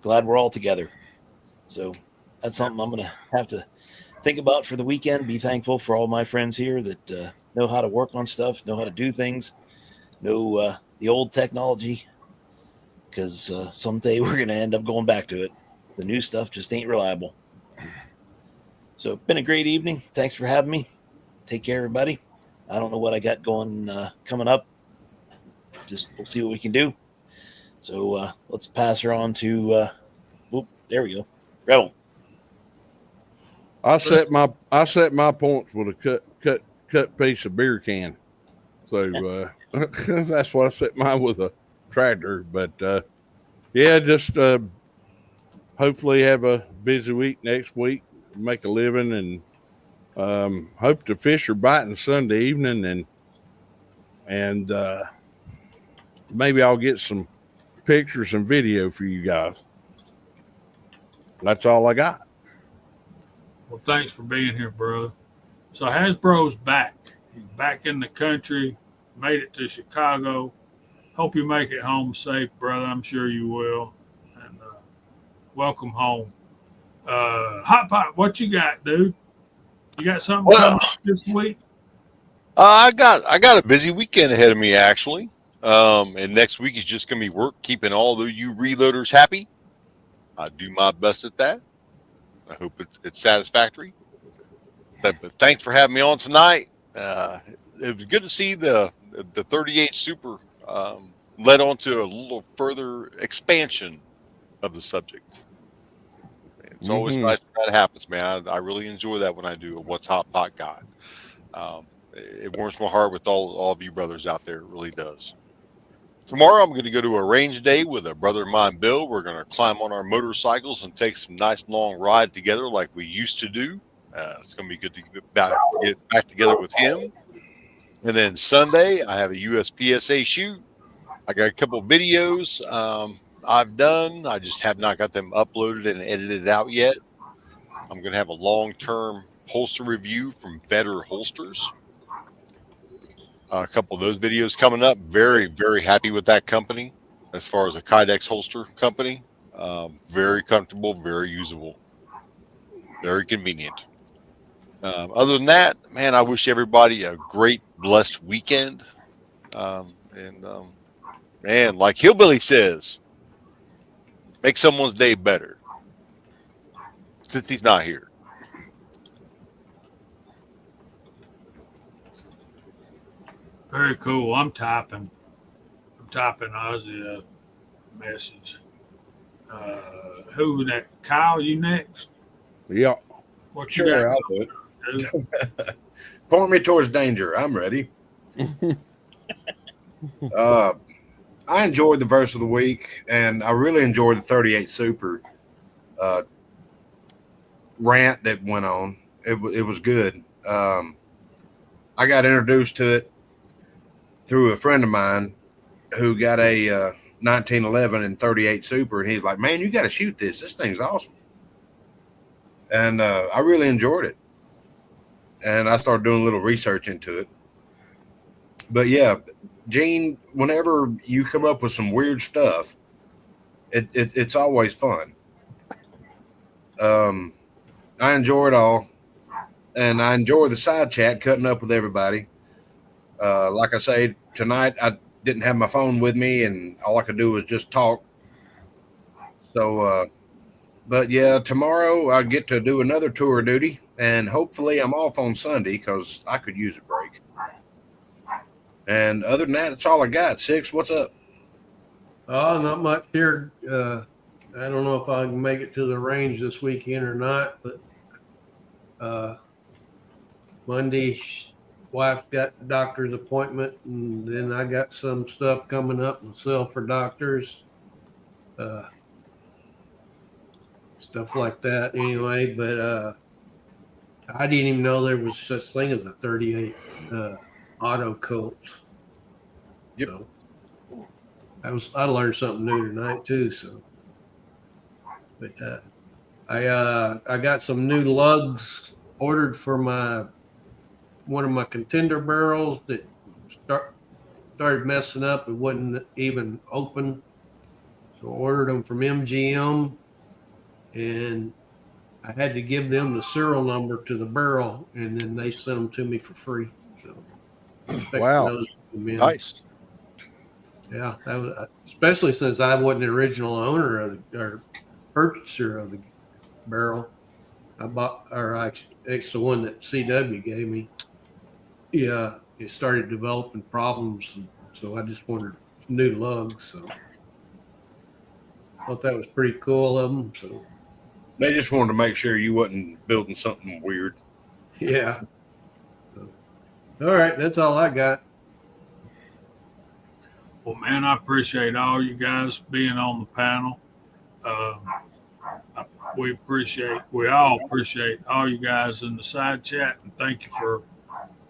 B: Glad we're all together. So that's something I'm going to have to think about for the weekend. Be thankful for all my friends here that know how to work on stuff, know how to do things, know the old technology, because someday we're going to end up going back to it. The new stuff just ain't reliable. So been a great evening. Thanks for having me. Take care, everybody. I don't know what I got going coming up. Just we'll see what we can do. So let's pass her on to there we go. Rebel.
G: I set my points with a cut piece of beer can. So that's why I set mine with a tractor. But yeah, just hopefully have a busy week next week, make a living, and hope to fish or biting Sunday evening, and maybe I'll get some pictures and video for you guys. That's all I got.
A: Well, thanks for being here, brother. So Hasbro's back. He's back in the country, made it to Chicago. Hope you make it home safe, brother. I'm sure you will. And welcome home. Hot Pot, what you got, dude? You got something coming up this week?
F: I got a busy weekend ahead of me, actually. And next week is just going to be work keeping all of you reloaders happy. I do my best at that. I hope it's satisfactory. But thanks for having me on tonight. It was good to see the 38 Super led on to a little further expansion of the subject. It's always nice when that happens, man. I really enjoy that when I do a What's Hot Pot Guide. It warms my heart with all of you brothers out there. It really does. Tomorrow, I'm going to go to a range day with a brother of mine, Bill. We're going to climb on our motorcycles and take some nice long ride together like we used to do. It's going to be good to get back together with him. And then Sunday, I have a USPSA shoot. I got a couple of videos I've done. I just have not got them uploaded and edited out yet. I'm going to have a long-term holster review from Better Holsters. A couple of those videos coming up. Very, very happy with that company as far as a Kydex holster company. Very comfortable, very usable, very convenient. Other than that, man, I wish everybody a great, blessed weekend. Man, like Hillbilly says, make someone's day better since he's not here.
A: Very cool. I'm typing Ozzy a message. Who next? Kyle, you next?
G: Yeah.
A: What you
I: Sure,
A: got?
I: I'll do it.
A: Dude?
I: Point me towards danger. I'm ready. I enjoyed the verse of the week, and I really enjoyed the 38 Super rant that went on. It was good. I got introduced to it through a friend of mine who got a 1911 and 38 Super, and he's like, "Man, you got to shoot this. This thing's awesome." And I really enjoyed it. And I started doing a little research into it. But yeah, Gene, whenever you come up with some weird stuff, it's always fun. I enjoy it all. And I enjoy the side chat, cutting up with everybody. Like I say, tonight I didn't have my phone with me, and all I could do was just talk. So, but yeah, tomorrow I get to do another tour of duty, and hopefully I'm off on Sunday because I could use a break. And other than that, that's all I got. Six, what's up?
D: Oh, not much here. I don't know if I can make it to the range this weekend or not, but Monday, wife got a doctor's appointment, and then I got some stuff coming up myself for doctors, stuff like that. Anyway, but I didn't even know there was such thing as a 38 auto coach.
I: Yep.
D: So I learned something new tonight too. So, but I got some new lugs ordered for one of my contender barrels that started messing up. It wouldn't even open. So I ordered them from MGM, and I had to give them the serial number to the barrel, and then they sent them to me for free. So
G: Wow.
D: those to come in.
F: Nice.
D: Yeah, that was, especially since I wasn't the original owner of or purchaser of the barrel. It's the one that CW gave me. Yeah, it started developing problems, and so I just wanted new lugs. So I thought that was pretty cool of them. So
I: They just wanted to make sure you wasn't building something weird.
D: yeah. So, all right, that's all I got.
A: Well, man, I appreciate all you guys being on the panel. We all appreciate all you guys in the side chat, and thank you for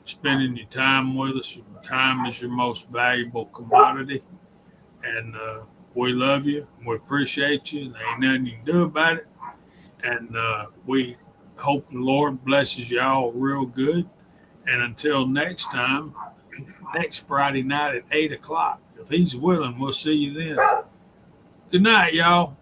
A: spending your time with us. Time is your most valuable commodity, and we love you. We appreciate you. There ain't nothing you can do about it, and we hope the Lord blesses you all real good. And until next time, next Friday night at 8 o'clock. If he's willing, we'll see you then. Good night, y'all.